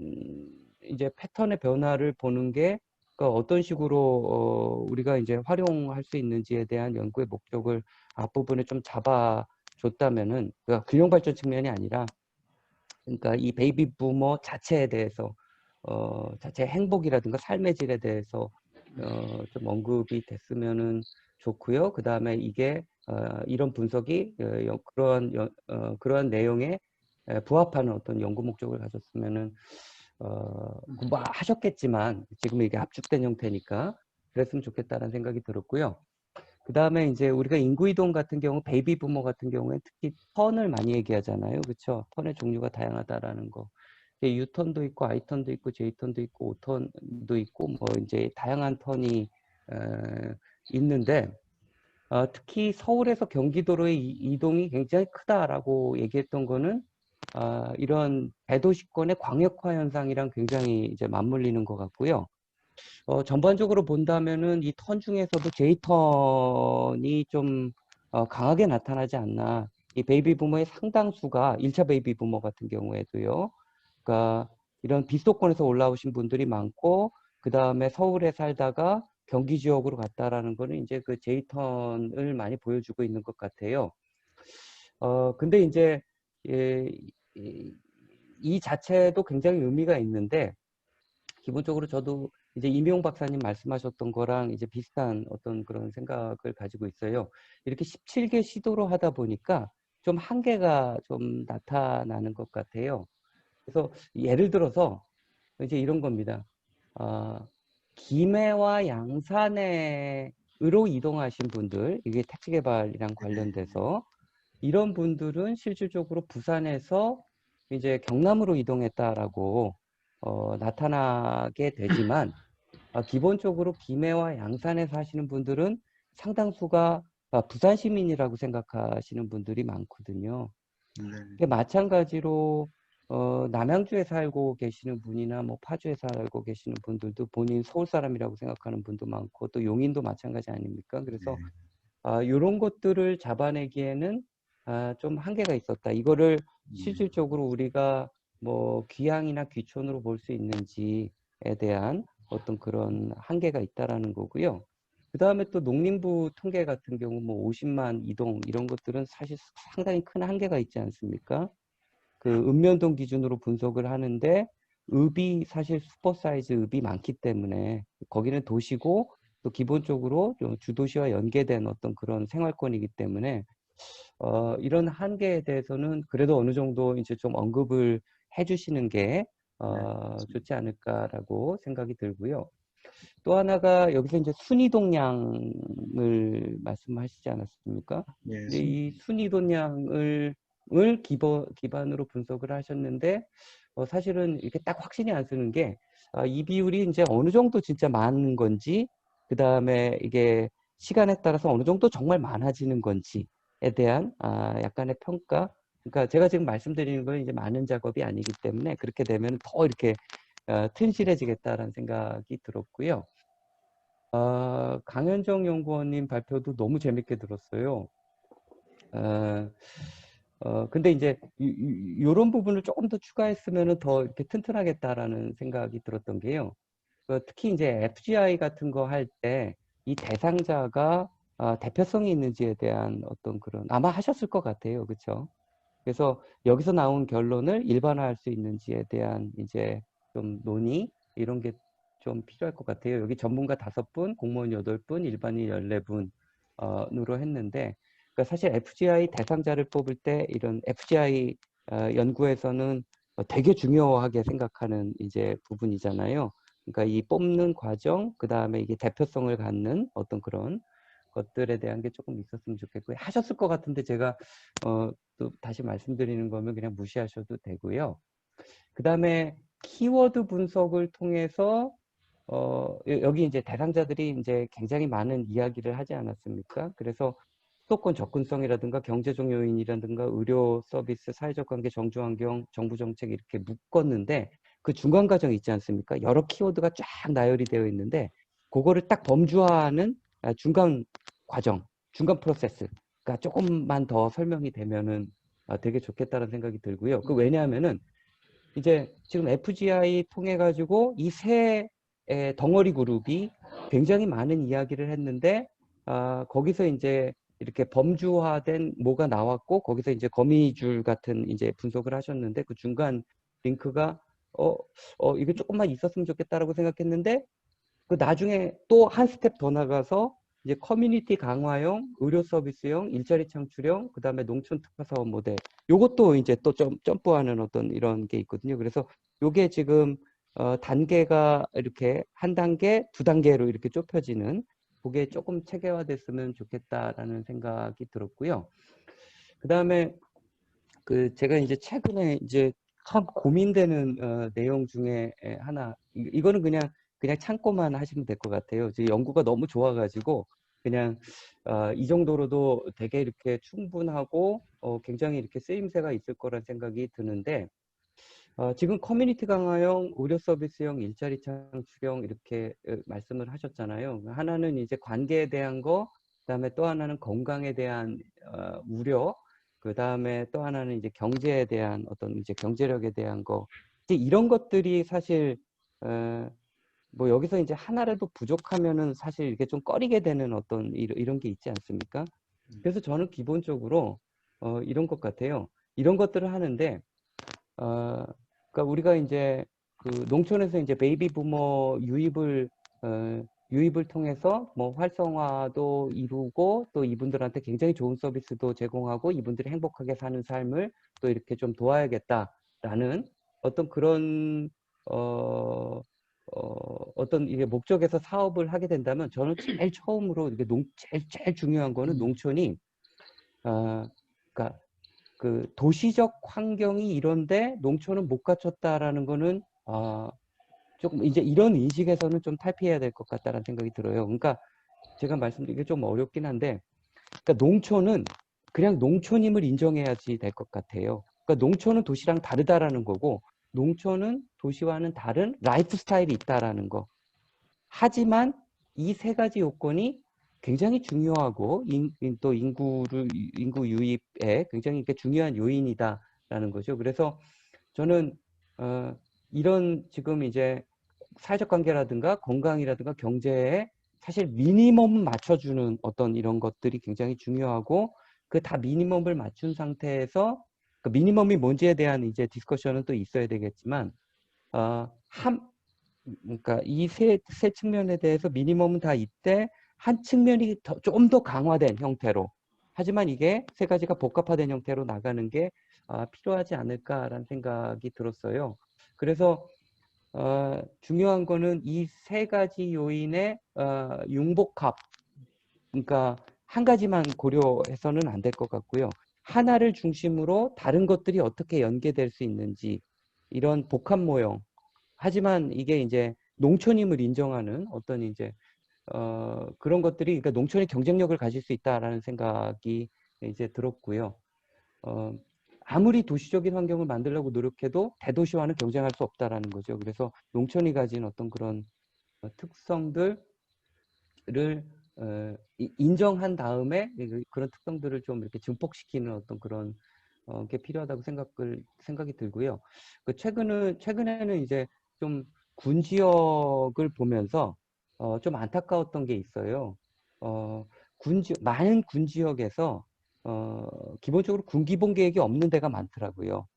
이제 패턴의 변화를 보는 게 그러니까 어떤 식으로 우리가 이제 활용할 수 있는지에 대한 연구의 목적을 앞부분에 좀 잡아줬다면은 그러니까 균형 발전 측면이 아니라 그러니까 이 베이비 부머 자체에 대해서 자체 행복이라든가 삶의 질에 대해서 좀 언급이 됐으면은 좋고요. 그 다음에 이게 이런 분석이 그러한 내용에 부합하는 어떤 연구 목적을 가졌으면은 뭐 하셨겠지만 지금 이게 압축된 형태니까 그랬으면 좋겠다는 생각이 들었고요. 그 다음에 이제 우리가 인구 이동 같은 경우 베이비 부머 같은 경우에 특히 턴을 많이 얘기하잖아요. 그렇죠? 턴의 종류가 다양하다라는 거. U턴도 있고 I턴도 있고 J턴도 있고 O턴도 있고 뭐 이제 다양한 턴이 있는데 특히 서울에서 경기도로의 이동이 굉장히 크다라고 얘기했던 거는 이런 대도시권의 광역화 현상이랑 굉장히 이제 맞물리는 것 같고요. 전반적으로 본다면은 이 턴 중에서도 J턴이 좀 강하게 나타나지 않나. 이 베이비 부머의 상당수가 1차 베이비 부머 같은 경우에도요. 그러니까 이런 비수도권에서 올라오신 분들이 많고 그 다음에 서울에 살다가 경기 지역으로 갔다라는 거는 이제 그 J턴을 많이 보여주고 있는 것 같아요. 근데 이제 예, 이 자체도 굉장히 의미가 있는데 기본적으로 저도 이제 임용 박사님 말씀하셨던 거랑 이제 비슷한 어떤 그런 생각을 가지고 있어요. 이렇게 17개 시도로 하다 보니까 좀 한계가 좀 나타나는 것 같아요. 그래서 예를 들어서 이제 이런 겁니다. 김해와 양산으로 이동하신 분들, 이게 택지개발이랑 관련돼서 이런 분들은 실질적으로 부산에서 이제 경남으로 이동했다라고 나타나게 되지만 기본적으로 김해와 양산에 사시는 분들은 상당수가 부산 시민이라고 생각하시는 분들이 많거든요. 네. 마찬가지로 남양주에 살고 계시는 분이나 뭐 파주에 살고 계시는 분들도 본인 서울 사람이라고 생각하는 분도 많고 또 용인도 마찬가지 아닙니까? 그래서 이런 것들을 잡아내기에는 좀 한계가 있었다. 이거를 실질적으로 우리가 뭐 귀향이나 귀촌으로 볼 수 있는지에 대한 어떤 그런 한계가 있다라는 거고요. 그 다음에 또 농림부 통계 같은 경우 뭐 50만 이동 이런 것들은 사실 상당히 큰 한계가 있지 않습니까? 그 읍면동 기준으로 분석을 하는데 읍이 사실 슈퍼 사이즈 읍이 많기 때문에 거기는 도시고 또 기본적으로 좀 주도시와 연계된 어떤 그런 생활권이기 때문에 이런 한계에 대해서는 그래도 어느 정도 이제 좀 언급을 해주시는 게 좋지 않을까라고 생각이 들고요. 또 하나가 여기서 이제 순이동량을 말씀하시지 않았습니까? 네. 근데 이 순이동량을 기반으로 분석을 하셨는데 사실은 이렇게 딱 확신이 안 쓰는 게 이 비율이 이제 어느 정도 진짜 많은 건지 그 다음에 이게 시간에 따라서 어느 정도 정말 많아지는 건지에 대한 약간의 평가. 그러니까 제가 지금 말씀드리는 건 이제 많은 작업이 아니기 때문에 그렇게 되면 더 이렇게 튼실해지겠다라는 생각이 들었고요. 강현정 연구원님 발표도 너무 재밌게 들었어요. 근데 이제 이런 부분을 조금 더 추가했으면 더 이렇게 튼튼하겠다라는 생각이 들었던 게요. 특히 이제 FGI 같은 거 할 때 이 대상자가 대표성이 있는지에 대한 어떤 그런 아마 하셨을 것 같아요, 그렇죠? 그래서 여기서 나온 결론을 일반화할 수 있는지에 대한 이제 좀 논의 이런 게 좀 필요할 것 같아요. 여기 전문가 5분, 공무원 8분, 일반인 14분으로 했는데 그러니까 사실 FGI 대상자를 뽑을 때 이런 FGI 연구에서는 되게 중요하게 생각하는 이제 부분이잖아요. 그러니까 이 뽑는 과정, 그 다음에 이게 대표성을 갖는 어떤 그런 것들에 대한 게 조금 있었으면 좋겠고요. 하셨을 것 같은데 제가 또 다시 말씀드리는 거면 그냥 무시하셔도 되고요. 그 다음에 키워드 분석을 통해서 여기 이제 대상자들이 이제 굉장히 많은 이야기를 하지 않았습니까? 그래서 수도권 접근성이라든가 경제적 요인이라든가 의료 서비스, 사회적 관계, 정주 환경, 정부 정책 이렇게 묶었는데 그 중간 과정 있지 않습니까? 여러 키워드가 쫙 나열이 되어 있는데 그거를 딱 범주화하는 중간 과정, 중간 프로세스가 조금만 더 설명이 되면은 되게 좋겠다는 생각이 들고요. 그 왜냐하면은 이제 지금 FGI 통해 가지고 이 세 덩어리 그룹이 굉장히 많은 이야기를 했는데 거기서 이제 이렇게 범주화된 뭐가 나왔고 거기서 이제 거미줄 같은 이제 분석을 하셨는데 그 중간 링크가 이게 조금만 있었으면 좋겠다라고 생각했는데 그 나중에 또 한 스텝 더 나가서 이제 커뮤니티 강화형, 의료 서비스형, 일자리 창출형, 그 다음에 농촌 특화 사업 모델. 요것도 이제 또 점프하는 어떤 이런 게 있거든요. 그래서 요게 지금 단계가 이렇게 한 단계, 두 단계로 이렇게 좁혀지는 그게 조금 체계화됐으면 좋겠다라는 생각이 들었고요. 그 다음에 그 제가 이제 최근에 이제 참 고민되는 내용 중에 하나 이거는 그냥 참고만 하시면 될 것 같아요. 지금 연구가 너무 좋아가지고 그냥 이 정도로도 되게 이렇게 충분하고 굉장히 이렇게 쓰임새가 있을 거란 생각이 드는데 지금 커뮤니티 강화형, 의료 서비스형, 일자리 창출형 이렇게 말씀을 하셨잖아요. 하나는 이제 관계에 대한 거, 그다음에 또 하나는 건강에 대한 우려, 그 다음에 또 하나는 이제 경제에 대한 어떤 이제 경제력에 대한 거 이제 이런 것들이 사실 뭐 여기서 이제 하나라도 부족하면은 사실 이게 좀 꺼리게 되는 어떤 이런 게 있지 않습니까? 그래서 저는 기본적으로 이런 것 같아요. 이런 것들을 하는데 그러니까 우리가 이제 그 농촌에서 이제 베이비 부머 유입을 통해서 뭐 활성화도 이루고 또 이분들한테 굉장히 좋은 서비스도 제공하고 이분들이 행복하게 사는 삶을 또 이렇게 좀 도와야겠다라는 어떤 그런 어떤 이게 목적에서 사업을 하게 된다면 저는 제일 처음으로 이게 제일 중요한 거는 농촌이 그러니까 그 도시적 환경이 이런데 농촌은 못 갖췄다라는 거는 조금 이제 이런 인식에서는 좀 탈피해야 될 것 같다라는 생각이 들어요. 그러니까 제가 말씀드리기 좀 어렵긴 한데, 그러니까 농촌은 그냥 농촌임을 인정해야지 될 것 같아요. 그러니까 농촌은 도시랑 다르다라는 거고, 농촌은 도시와는 다른 라이프 스타일이 있다라는 거. 하지만 이 세 가지 요건이 굉장히 중요하고 또 인구 유입에 굉장히 중요한 요인이다라는 거죠. 그래서 저는 이런 지금 이제 사회적 관계라든가 건강이라든가 경제에 사실 미니멈 맞춰주는 어떤 이런 것들이 굉장히 중요하고 그 다 미니멈을 맞춘 상태에서 그 미니멈이 뭔지에 대한 이제 디스커션은 또 있어야 되겠지만 그러니까 이 세 측면에 대해서 미니멈은 다 이때 한 측면이 좀 더 강화된 형태로 하지만 이게 세 가지가 복합화된 형태로 나가는 게 필요하지 않을까라는 생각이 들었어요. 그래서 중요한 거는 이 세 가지 요인의 융복합, 그러니까 한 가지만 고려해서는 안 될 것 같고요. 하나를 중심으로 다른 것들이 어떻게 연계될 수 있는지 이런 복합 모형. 하지만 이게 이제 농촌임을 인정하는 어떤 이제 그런 것들이 그러니까 농촌이 경쟁력을 가질 수 있다라는 생각이 이제 들었고요. 아무리 도시적인 환경을 만들려고 노력해도 대도시와는 경쟁할 수 없다라는 거죠. 그래서 농촌이 가진 어떤 그런 특성들을 인정한 다음에 그런 특성들을 좀 이렇게 증폭시키는 어떤 그런 게 필요하다고 생각이 들고요. 최근에는 이제 좀 군 지역을 보면서 좀 안타까웠던 게 있어요. 많은 군 지역에서 기본적으로 군 기본 계획이 없는 데가 많더라고요.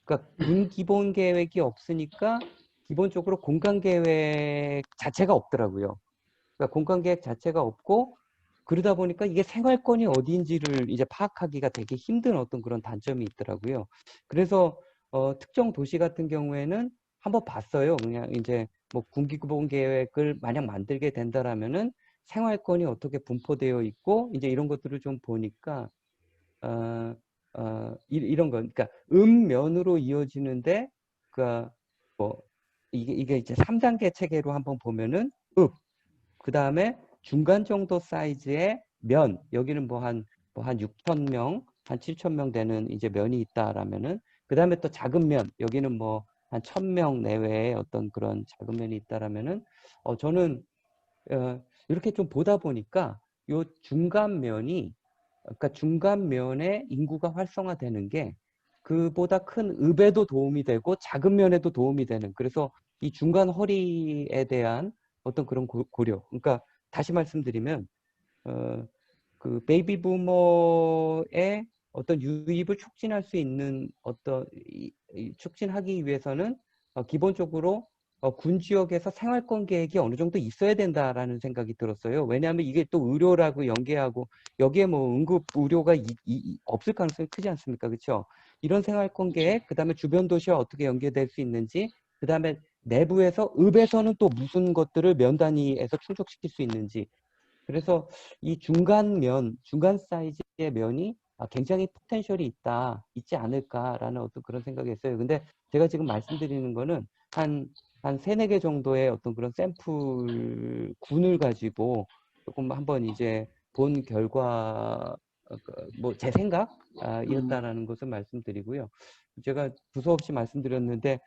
그러니까 군 기본 계획이 없으니까 기본적으로 공간 계획 자체가 없더라고요. 그러니까 공간 계획 자체가 없고 그러다 보니까 이게 생활권이 어디인지를 이제 파악하기가 되게 힘든 어떤 그런 단점이 있더라고요. 그래서 특정 도시 같은 경우에는 한번 봤어요. 그냥 이제 뭐 군기본 계획을 만약 만들게 된다라면은 생활권이 어떻게 분포되어 있고 이제 이런 것들을 좀 보니까 이런 거, 그러니까 음면으로 이어지는데, 그러니까 뭐 이게 이제 3단계 체계로 한번 보면은 그 다음에 중간 정도 사이즈의 면, 여기는 뭐 한 6,000명, 한 7,000명 되는 이제 면이 있다라면은, 그 다음에 또 작은 면, 여기는 뭐 한 1,000명 내외의 어떤 그런 작은 면이 있다라면은, 저는 이렇게 좀 보다 보니까 요 중간 면이, 그러니까 중간 면에 인구가 활성화되는 게 그보다 큰 읍에도 도움이 되고 작은 면에도 도움이 되는, 그래서 이 중간 허리에 대한 어떤 그런 고려. 그러니까 다시 말씀드리면 그 베이비 부머의 어떤 유입을 촉진할 수 있는 어떤 촉진하기 위해서는 기본적으로 군 지역에서 생활권 계획이 어느 정도 있어야 된다라는 생각이 들었어요. 왜냐하면 이게 또 의료라고 연계하고 여기에 뭐 응급 의료가 없을 가능성이 크지 않습니까? 그렇죠? 이런 생활권 계획, 그다음에 주변 도시와 어떻게 연계될 수 있는지, 그다음에 내부에서 읍에서는 또 무슨 것들을 면 단위에서 충족시킬 수 있는지. 그래서 이 중간 사이즈의 면이 굉장히 포텐셜이 있지 않을까라는 어떤 그런 생각이 있어요. 근데 제가 지금 말씀드리는 거는 한 3-4개 정도의 어떤 그런 샘플 군을 가지고 조금 한번 이제 본 결과, 뭐 제 생각이었다라는 것을 말씀드리고요. 제가 두서없이 말씀드렸는데,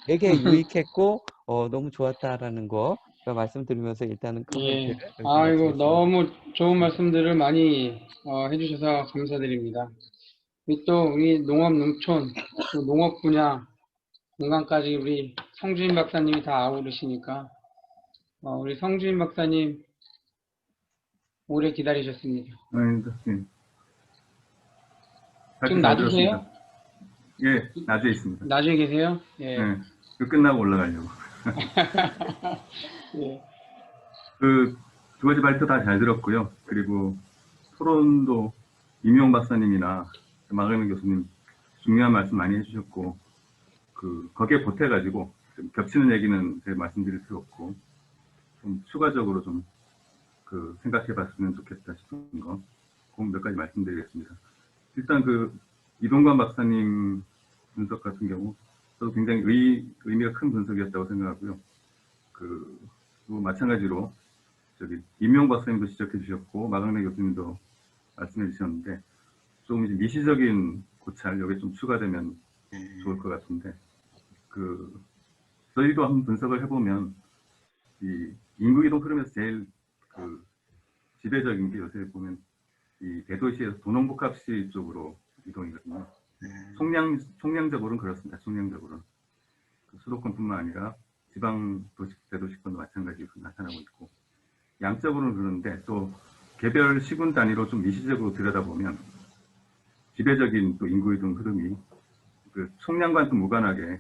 네 개 유익했고, 너무 좋았다라는 거 말씀드리면서 일단은 코멘트 예. 여기서 아이고, 마치겠습니다. 너무 좋은 말씀들을 많이 해주셔서 감사드립니다. 또 우리 농업 농촌, 또 농업 분야 공간까지 우리 성주인 박사님이 다 아우르시니까 우리 성주인 박사님 오래 기다리셨습니다. 아닙니다. 예. 좀 잘 놔주세요. 들었습니다. 예, 나중에 있습니다. 나중에 계세요? 예. 예, 그 끝나고 올라가려고. 예. 그 두 가지 발표 다 잘 들었고요. 그리고 토론도 임용 박사님이나 마가영 교수님 중요한 말씀 많이 해주셨고, 거기에 보태가지고 좀 겹치는 얘기는 제가 말씀드릴 필요 없고, 좀 추가적으로 좀 생각해봤으면 좋겠다 싶은 거, 꼭 몇 가지 말씀드리겠습니다. 일단 이동관 박사님 분석 같은 경우, 저도 굉장히 의미가 큰 분석이었다고 생각하고요. 또 마찬가지로 임용 박사님도 지적해 주셨고 마강래 교수님도 말씀해 주셨는데 조금 이제 미시적인 고찰 여기 좀 추가되면 좋을 것 같은데 저희도 한번 분석을 해보면 이 인구 이동 흐름에서 제일 지배적인 게 요새 보면 이 대도시에서 도농복합시 쪽으로 이동이거든요. 총량적으로는 그렇습니다. 총량적으로는 수도권뿐만 아니라 지방 대도시권도 마찬가지로 나타나고 있고 양적으로는 그러는데 또 개별 시군 단위로 좀 미시적으로 들여다보면 지배적인 또 인구 이동 흐름이 총량과는 또 무관하게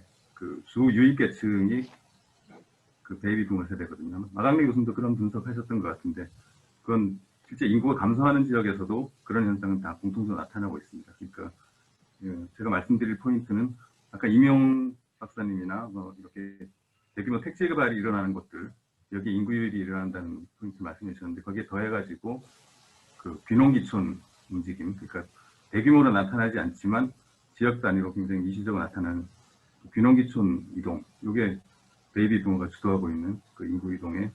주 유입계층이 베이비 부머 세대거든요. 마강래 교수님도 그런 분석하셨던 것 같은데 그건 실제 인구가 감소하는 지역에서도 그런 현상은 다 공통적으로 나타나고 있습니다. 그러니까 제가 말씀드릴 포인트는 아까 임용 박사님이나 이렇게 대규모 택지 개발이 일어나는 곳들 여기 인구 유입이 일어난다는 포인트 말씀해 주셨는데 거기에 더해가지고 귀농기촌 움직임 그러니까 대규모로 나타나지 않지만 지역 단위로 굉장히 미시적으로 나타나는 귀농기촌 이동 이게 베이비 부머가 주도하고 있는 인구 이동의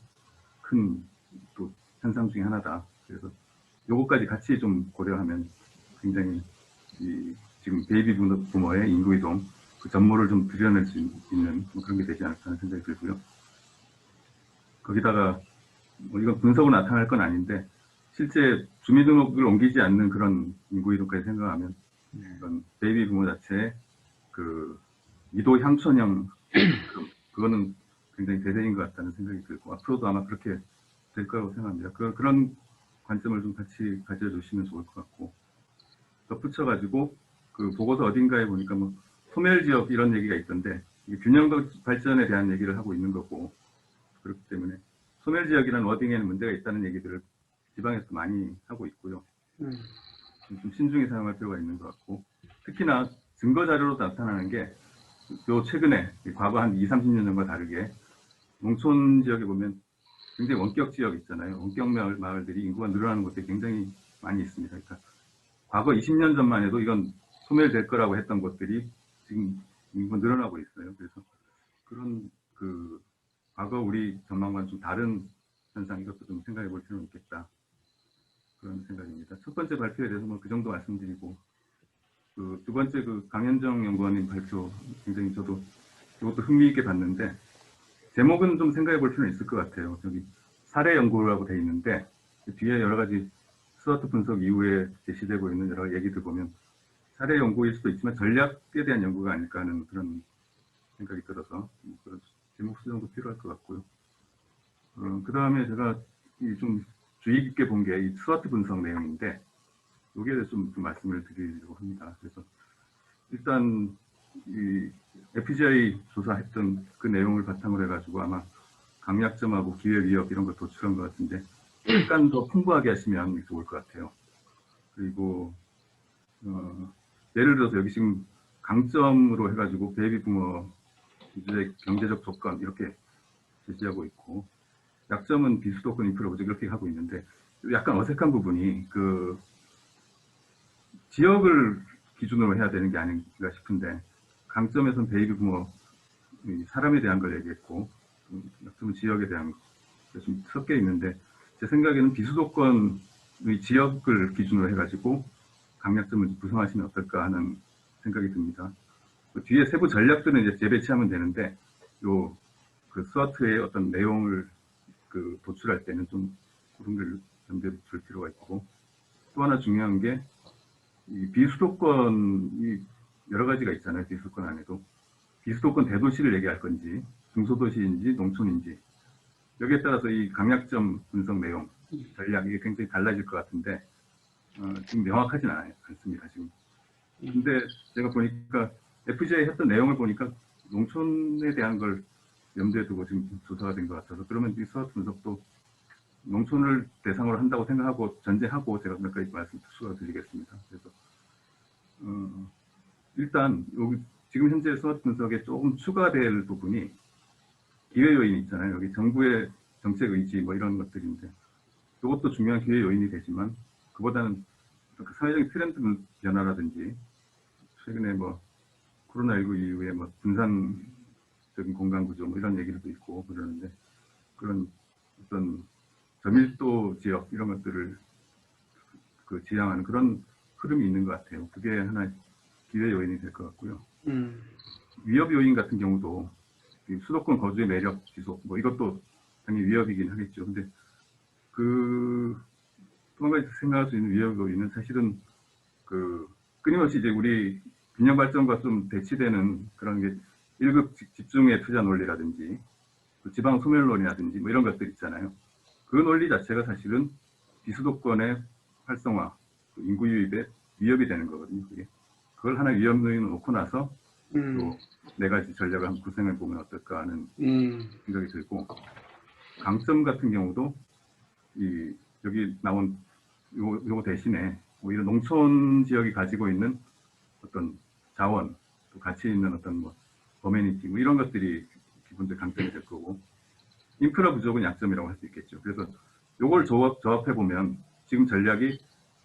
큰 또 현상 중에 하나다. 그래서 요거까지 같이 좀 고려하면 굉장히 지금 베이비 부머의 인구 이동 전모를 좀 드러낼 수 있는 그런 게 되지 않을까 하는 생각이 들고요. 거기다가 이건 분석으로 나타날 건 아닌데 실제 주민등록을 옮기지 않는 그런 인구 이동까지 생각하면 이건 베이비 부머 자체의 이도 향촌형 그거는 굉장히 대세인 것 같다는 생각이 들고 앞으로도 아마 그렇게 될 거라고 생각합니다. 그런 관점을 좀 같이 가져주시면 좋을 것 같고 덧붙여가지고 보고서 어딘가에 보니까 소멸지역 이런 얘기가 있던데 균형 발전에 대한 얘기를 하고 있는 거고 그렇기 때문에 소멸지역이라는 워딩에는 문제가 있다는 얘기들을 지방에서 많이 하고 있고요. 좀 신중히 사용할 필요가 있는 것 같고 특히나 증거자료로 나타나는 게 최근에 과거 한 20, 30년 전과 다르게 농촌 지역에 보면 굉장히 원격 지역 있잖아요. 원격 마을들이 인구가 늘어나는 곳들이 굉장히 많이 있습니다. 그러니까 과거 20년 전만 해도 이건 소멸될 거라고 했던 곳들이 지금 인구가 늘어나고 있어요. 그래서 그런 과거 우리 전망과는 좀 다른 현상 이것도 좀 생각해 볼 필요는 있겠다. 그런 생각입니다. 첫 번째 발표에 대해서 그 정도 말씀드리고 두 번째 강현정 연구원님 발표 굉장히 저도 이것도 흥미있게 봤는데 제목은 좀 생각해 볼 필요는 있을 것 같아요. 저기 사례 연구라고 돼 있는데 뒤에 여러 가지 스와트 분석 이후에 제시되고 있는 여러 얘기들 보면 사례 연구일 수도 있지만 전략에 대한 연구가 아닐까 하는 그런 생각이 들어서 그런 제목 수정도 필요할 것 같고요. 그 다음에 제가 좀 주의 깊게 본 게 이 스와트 분석 내용인데 여기에 대해서 좀 말씀을 드리려고 합니다. 그래서 일단 이 FGI 조사했던 그 내용을 바탕으로 해가지고 아마 강약점하고 기회 위협 이런 걸 도출한 것 같은데 약간 더 풍부하게 하시면 좋을 것 같아요. 그리고 예를 들어서 여기 지금 강점으로 해가지고 베이비 부머 경제적 조건 이렇게 제시하고 있고 약점은 비수도권 인프라 부족 이렇게 하고 있는데 약간 어색한 부분이 지역을 기준으로 해야 되는 게 아닌가 싶은데 강점에서는 베이비 부머 사람에 대한 걸 얘기했고 약점은 지역에 대한 좀 섞여 있는데 제 생각에는 비수도권의 지역을 기준으로 해가지고 강약점을 구성하시면 어떨까 하는 생각이 듭니다. 뒤에 세부 전략들은 이제 재배치하면 되는데 스와트의 어떤 내용을 도출할 때는 좀 그런 걸 염두에 둘 필요가 있고 또 하나 중요한 게 이 비수도권이 여러 가지가 있잖아요. 비수도권 안에도. 비수도권 대도시를 얘기할 건지, 중소도시인지, 농촌인지. 여기에 따라서 이 강약점 분석 내용, 전략, 이게 굉장히 달라질 것 같은데, 지금 명확하진 않습니다, 지금. 근데 제가 보니까, FGI 했던 내용을 보니까, 농촌에 대한 걸 염두에 두고 지금 조사가 된 것 같아서, 그러면 이 수학 분석도 농촌을 대상으로 한다고 생각하고, 전제하고 제가 몇 가지 말씀 추가 드리겠습니다. 그래서, 일단, 여기, 지금 현재 수학 분석에 조금 추가될 부분이, 기회 요인이 있잖아요. 여기 정부의 정책 의지 뭐 이런 것들인데 이것도 중요한 기회 요인이 되지만 그보다는 그 사회적인 트렌드 변화라든지 최근에 뭐 코로나19 이후에 뭐 분산적인 공간 구조 뭐 이런 얘기도 있고 그러는데 그런 어떤 저밀도 지역 이런 것들을 그 지향하는 그런 흐름이 있는 것 같아요. 그게 하나의 기회 요인이 될 것 같고요. 위협 요인 같은 경우도 수도권 거주의 매력 지속, 뭐 이것도 당연히 위협이긴 하겠죠. 근데 또 한 가지 생각할 수 있는 위협 요인은 사실은 끊임없이 이제 우리 균형 발전과 좀 대치되는 그런 게 1급 집중의 투자 논리라든지 지방 소멸론이라든지 뭐 이런 것들 있잖아요. 그 논리 자체가 사실은 비수도권의 활성화, 인구 유입에 위협이 되는 거거든요. 그걸 하나 위협 요인을 놓고 나서 또 네 가지 전략을 한번 구성해 보면 어떨까 하는 생각이 들고 강점 같은 경우도 여기 나온 요거 대신에 오히려 농촌 지역이 가지고 있는 어떤 자원, 또 가치 있는 어떤 뭐 커뮤니티 뭐 이런 것들이 기본적인 강점이 될 거고 인프라 부족은 약점이라고 할 수 있겠죠. 그래서 요걸 조합해 보면 지금 전략이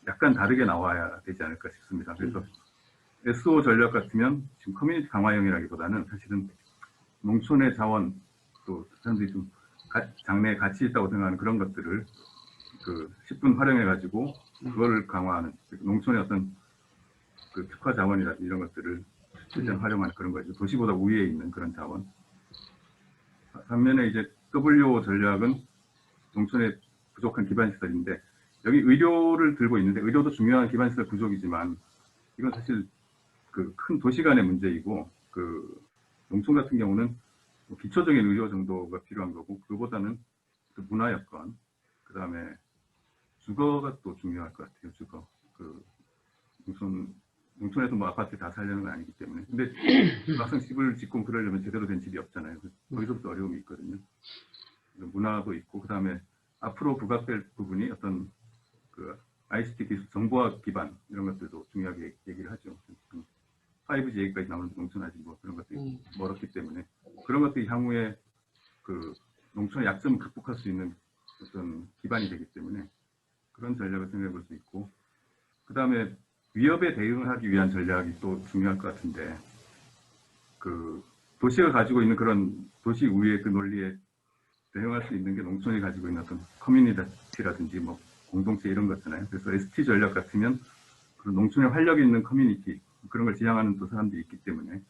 약간 다르게 나와야 되지 않을까 싶습니다. 그래서 SO 전략 같으면 지금 커뮤니티 강화형이라기보다는 사실은 농촌의 자원 또 사람들이 좀 장래에 가치 있다고 생각하는 그런 것들을 10분 활용해 가지고 그거를 강화하는 농촌의 어떤 특화 자원이라든지 이런 것들을 최대한 활용하는 그런 거죠. 도시보다 우위에 있는 그런 자원. 반면에 이제 WO 전략은 농촌의 부족한 기반시설인데 여기 의료를 들고 있는데 의료도 중요한 기반시설 부족이지만 이건 사실 큰 도시 간의 문제이고 농촌 같은 경우는 기초적인 의료 정도가 필요한 거고 그보다는 문화 여건 그다음에 주거가 또 중요할 것 같아요. 주거 농촌에서 뭐 아파트 다 살려는 건 아니기 때문에 근데 막상 집을 짓고 그러려면 제대로 된 집이 없잖아요. 거기서부터 어려움이 있거든요. 문화도 있고 그다음에 앞으로 부각될 부분이 어떤 ICT 기술 정보화 기반 이런 것들도 중요하게 얘기를 하죠. 5G 얘기까지 나오는 농촌 아직 뭐 그런 것들이 멀었기 때문에 그런 것들이 향후에 농촌의 약점을 극복할 수 있는 어떤 기반이 되기 때문에 그런 전략을 생각해 볼 수 있고 그 다음에 위협에 대응하기 위한 전략이 또 중요할 것 같은데 도시가 가지고 있는 그런 도시 우위의 그 논리에 대응할 수 있는 게 농촌이 가지고 있는 어떤 커뮤니티라든지 뭐 공동체 이런 거잖아요. 그래서 ST 전략 같으면 농촌에 활력 있는 커뮤니티 그런 걸 지향하는 또 사람들이 있기 때문에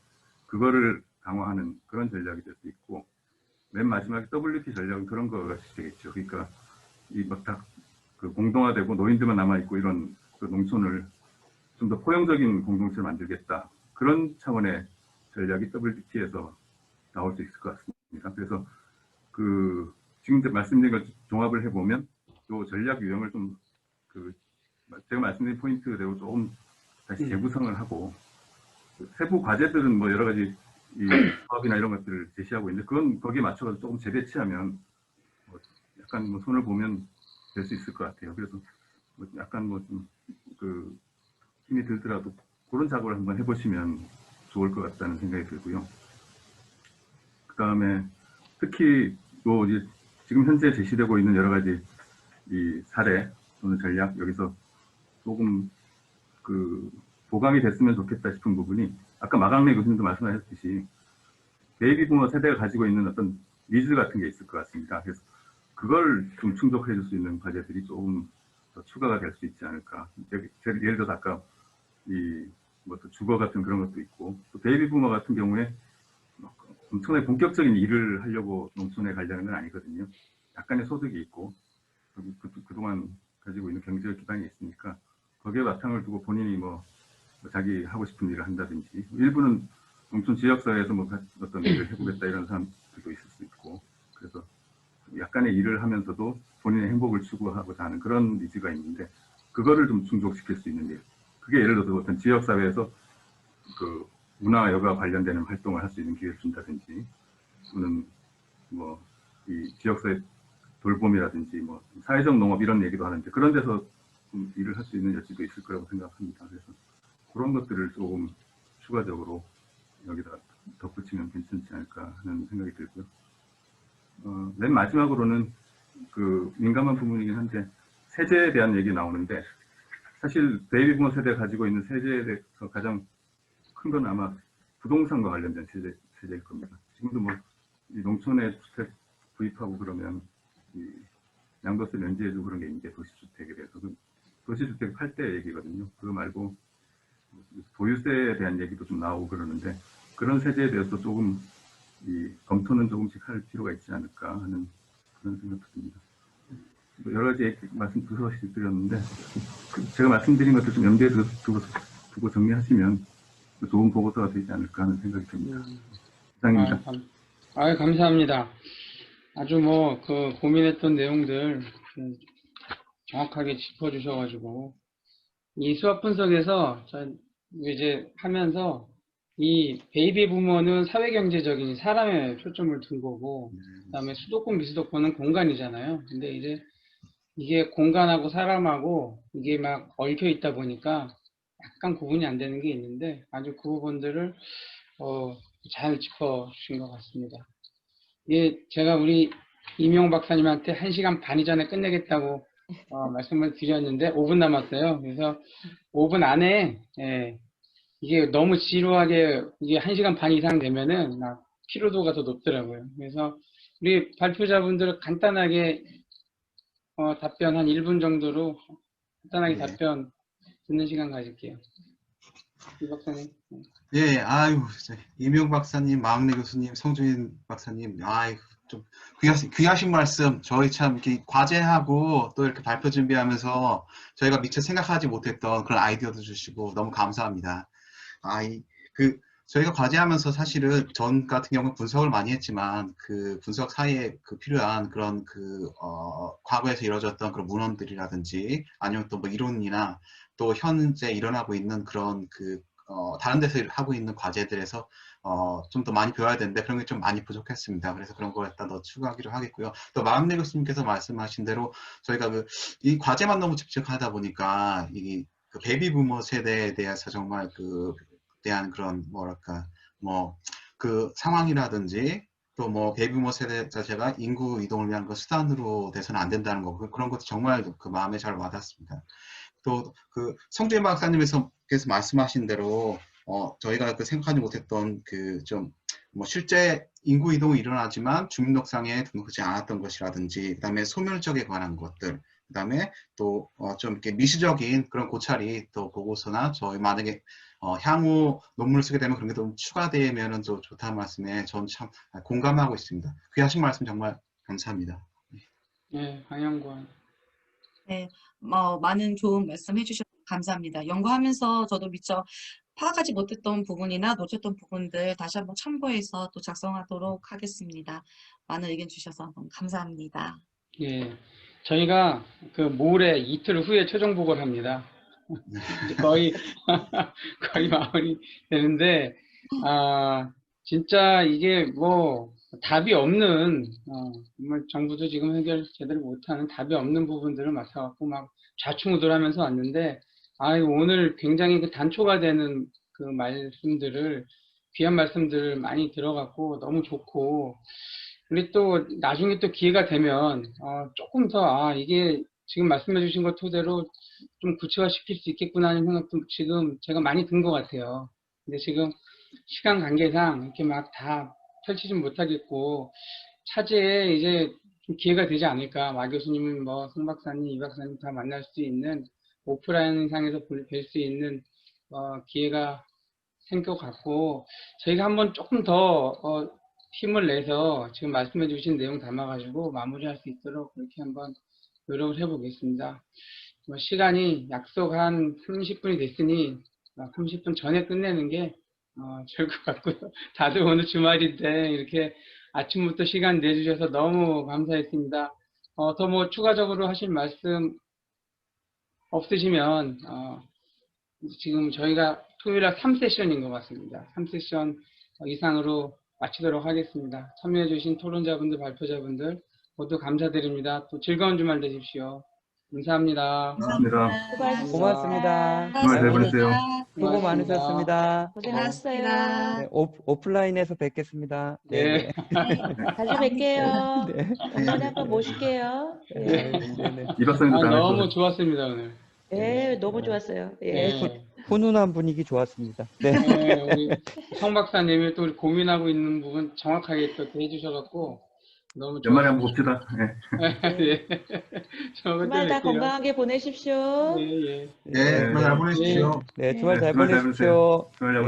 그거를 강화하는 그런 전략이 될 수 있고 맨 마지막에 WT 전략은 그런 거가 되겠죠. 그러니까 다 공동화되고 노인들만 남아 있고 이런 농촌을 좀 더 포용적인 공동체를 만들겠다 그런 차원의 전략이 WT에서 나올 수 있을 것 같습니다. 그래서 지금 말씀드린 걸 종합을 해보면 이 전략 유형을 좀 제가 말씀드린 포인트대로 조금 다시 재구성을 하고 세부 과제들은 뭐 여러 가지 사업이나 이런 것들을 제시하고 있는데 그건 거기에 맞춰서 조금 재배치하면 약간 뭐 손을 보면 될 수 있을 것 같아요. 그래서 약간 좀 힘이 들더라도 그런 작업을 한번 해보시면 좋을 것 같다는 생각이 들고요. 그 다음에 특히 이제 지금 현재 제시되고 있는 여러 가지 이 사례 또는 전략 여기서 조금 보강이 됐으면 좋겠다 싶은 부분이 아까 마강래 교수님도 말씀하셨듯이 베이비 부머 세대가 가지고 있는 어떤 니즈 같은 게 있을 것 같습니다. 그래서 그걸 좀 충족해 줄 수 있는 과제들이 조금 더 추가가 될 수 있지 않을까. 예를 들어서 아까 또 주거 같은 그런 것도 있고 또 베이비 부머 같은 경우에 엄청나게 본격적인 일을 하려고 농촌에 가려는 건 아니거든요. 약간의 소득이 있고 그동안 가지고 있는 경제적 기반이 있으니까 거기에 바탕을 두고 본인이 뭐 자기 하고 싶은 일을 한다든지, 일부는 농촌 지역사회에서 뭐 어떤 일을 해보겠다 이런 사람들도 있을 수 있고, 그래서 약간의 일을 하면서도 본인의 행복을 추구하고자 하는 그런 니즈가 있는데, 그거를 좀 충족시킬 수 있는 일. 그게 예를 들어서 어떤 지역사회에서 그 문화와 여가 관련되는 활동을 할 수 있는 기회를 준다든지, 또는 뭐 이 지역사회 돌봄이라든지 뭐 사회적 농업 이런 얘기도 하는데, 그런 데서 좀 일을 할 수 있는 여지도 있을 거라고 생각합니다. 그래서 그런 것들을 조금 추가적으로 여기다 덧붙이면 괜찮지 않을까 하는 생각이 들고요. 맨 마지막으로는 그 민감한 부분이긴 한데, 세제에 대한 얘기 나오는데, 사실 베이비 부머 세대가 가지고 있는 세제에 대해서 가장 큰 건 아마 부동산과 관련된 세제일 겁니다. 지금도 뭐 이 농촌에 주택 구입하고 그러면 이 양도세 면제해주고 그런 게 있는데, 도시주택에 대해서 도시주택 팔 때 얘기거든요. 그거 말고 보유세에 대한 얘기도 좀 나오고 그러는데, 그런 세제에 대해서 조금 이 검토는 조금씩 할 필요가 있지 않을까 하는 그런 생각도 듭니다. 여러 가지 말씀 두서씩 드렸는데, 제가 말씀드린 것들 좀 염두에 두고 정리하시면 좋은 보고서가 되지 않을까 하는 생각이 듭니다. 이상입니다. 감사합니다. 아주 뭐 그 고민했던 내용들 정확하게 짚어주셔가지고, 이 수학 분석에서 이제 하면서 이 베이비 부머는 사회경제적인 사람에 초점을 둔 거고, 그다음에 수도권 미수도권은 공간이잖아요. 근데 이제 이게 공간하고 사람하고 이게 막 얽혀 있다 보니까 약간 구분이 안 되는 게 있는데, 아주 그 부분들을 잘 짚어주신 것 같습니다. 예, 제가 우리 이명 박사님한테 1시간 반 이전에 끝내겠다고 말씀을 드렸는데 5분 남았어요. 그래서 5분 안에 이게 너무 지루하게 이게 1시간 반 이상 되면은 막 피로도가 더 높더라고요. 그래서 우리 발표자분들 간단하게 답변 한 1분 정도로 간단하게 네. 답변 듣는 시간 가질게요. 이 박사님. 예, 아유, 이명 박사님, 마학래 교수님, 성준인 박사님, 아이, 좀 귀하신 말씀, 저희 참 이렇게 과제하고 또 이렇게 발표 준비하면서 저희가 미처 생각하지 못했던 그런 아이디어도 주시고 너무 감사합니다. 저희가 과제하면서 사실은 전 같은 경우는 분석을 많이 했지만 그 분석 사이에 필요한 그런 과거에서 이루어졌던 그런 문헌들이라든지 아니면 또 뭐 이론이나 또 현재 일어나고 있는 그런 다른 데서 하고 있는 과제들에서 좀 더 많이 배워야 되는데 그런 게 좀 많이 부족했습니다. 그래서 그런 걸 일단 더 추가하기로 하겠고요. 또 마음내 교수님께서 말씀하신 대로 저희가 이 과제만 너무 집중하다 보니까 이 베이비 부머 세대에 대해서 정말 대한 그런 뭐랄까 상황이라든지 또 뭐 베이비 부머 세대 자체가 인구 이동을 위한 수단으로 돼서는 안 된다는 거, 그런 것도 정말 마음에 잘 와닿습니다. 또 성주인 박사님께서 말씀하신 대로 저희가 생각하지 못했던 실제 인구 이동이 일어나지만 주민등록상에 등록하지 않았던 것이라든지, 그다음에 소멸적에 관한 것들, 그다음에 또 좀 이렇게 미시적인 그런 고찰이 또 보고서나 저희 만약에 향후 논문을 쓰게 되면 그런 게 좀 추가되면은 좀 좋다는 말씀에 전 참 공감하고 있습니다. 귀하신 말씀 정말 감사합니다. 네, 방영권. 네, 많은 좋은 말씀 해주셔서 감사합니다. 연구하면서 저도 미처 파악하지 못했던 부분이나 놓쳤던 부분들 다시 한번 참고해서 또 작성하도록 하겠습니다. 많은 의견 주셔서 너무 감사합니다. 예, 저희가 모레 이틀 후에 최종 보고를 합니다. 이제 거의 마무리 되는데, 진짜 이게 뭐 답이 없는, 정말 정부도 지금 해결 제대로 못하는 답이 없는 부분들을 맡아갖고 막 좌충우돌하면서 왔는데, 오늘 굉장히 단초가 되는 말씀들을, 귀한 말씀들을 많이 들어갖고 너무 좋고, 우리 또 나중에 또 기회가 되면 조금 더 이게 지금 말씀해 주신 것 토대로 좀 구체화시킬 수 있겠구나 하는 생각도 지금 제가 많이 든 것 같아요. 근데 지금 시간 관계상 이렇게 막 다 펼치진 못하겠고, 차제에 이제 좀 기회가 되지 않을까. 마 교수님은 뭐 송 박사님, 이 박사님 다 만날 수 있는, 오프라인 상에서 뵐 수 있는 기회가 생겨갖고, 저희가 한번 조금 더 힘을 내서 지금 말씀해 주신 내용 담아가지고 마무리할 수 있도록 그렇게 한번 노력을 해보겠습니다. 뭐 시간이 약속 한 30분이 됐으니 30분 전에 끝내는 게 좋을 것 같고요. 다들 오늘 주말인데 이렇게 아침부터 시간 내주셔서 너무 감사했습니다. 더 뭐 추가적으로 하실 말씀 없으시면 지금 저희가 토요일날 3세션인 것 같습니다. 3세션 이상으로 마치도록 하겠습니다. 참여해주신 토론자분들, 발표자분들 모두 감사드립니다. 또 즐거운 주말 되십시오. 감사합니다. 고맙습니다. 수고하셨습니다. 고맙습니다. 주말 잘 보내세요. 수고 많으셨습니다. 고생하셨어요. 네, 오프라인에서 뵙겠습니다. 네. 자주 뵐게요. 네. 언제 한번 모실게요. 예. 네. 이 박사님도 너무 잘하셨어요. 좋았습니다, 오늘. 예, 너무 좋았어요. 예. 네. 훈훈한 분위기 좋았습니다. 네. 네, 우리 성 박사님이 또 우리 고민하고 있는 부분 정확하게 또 해주셔갖고 너무 연말에 한번 좋았습니다. 봅시다. 예. 예. 저번 주말 다 뵐게요. 건강하게 보내십시오. 예, 예. 네, 주말 잘 보내십시오. 네, 주말 네, 잘 주말 잘 보내십시오. 주말 잘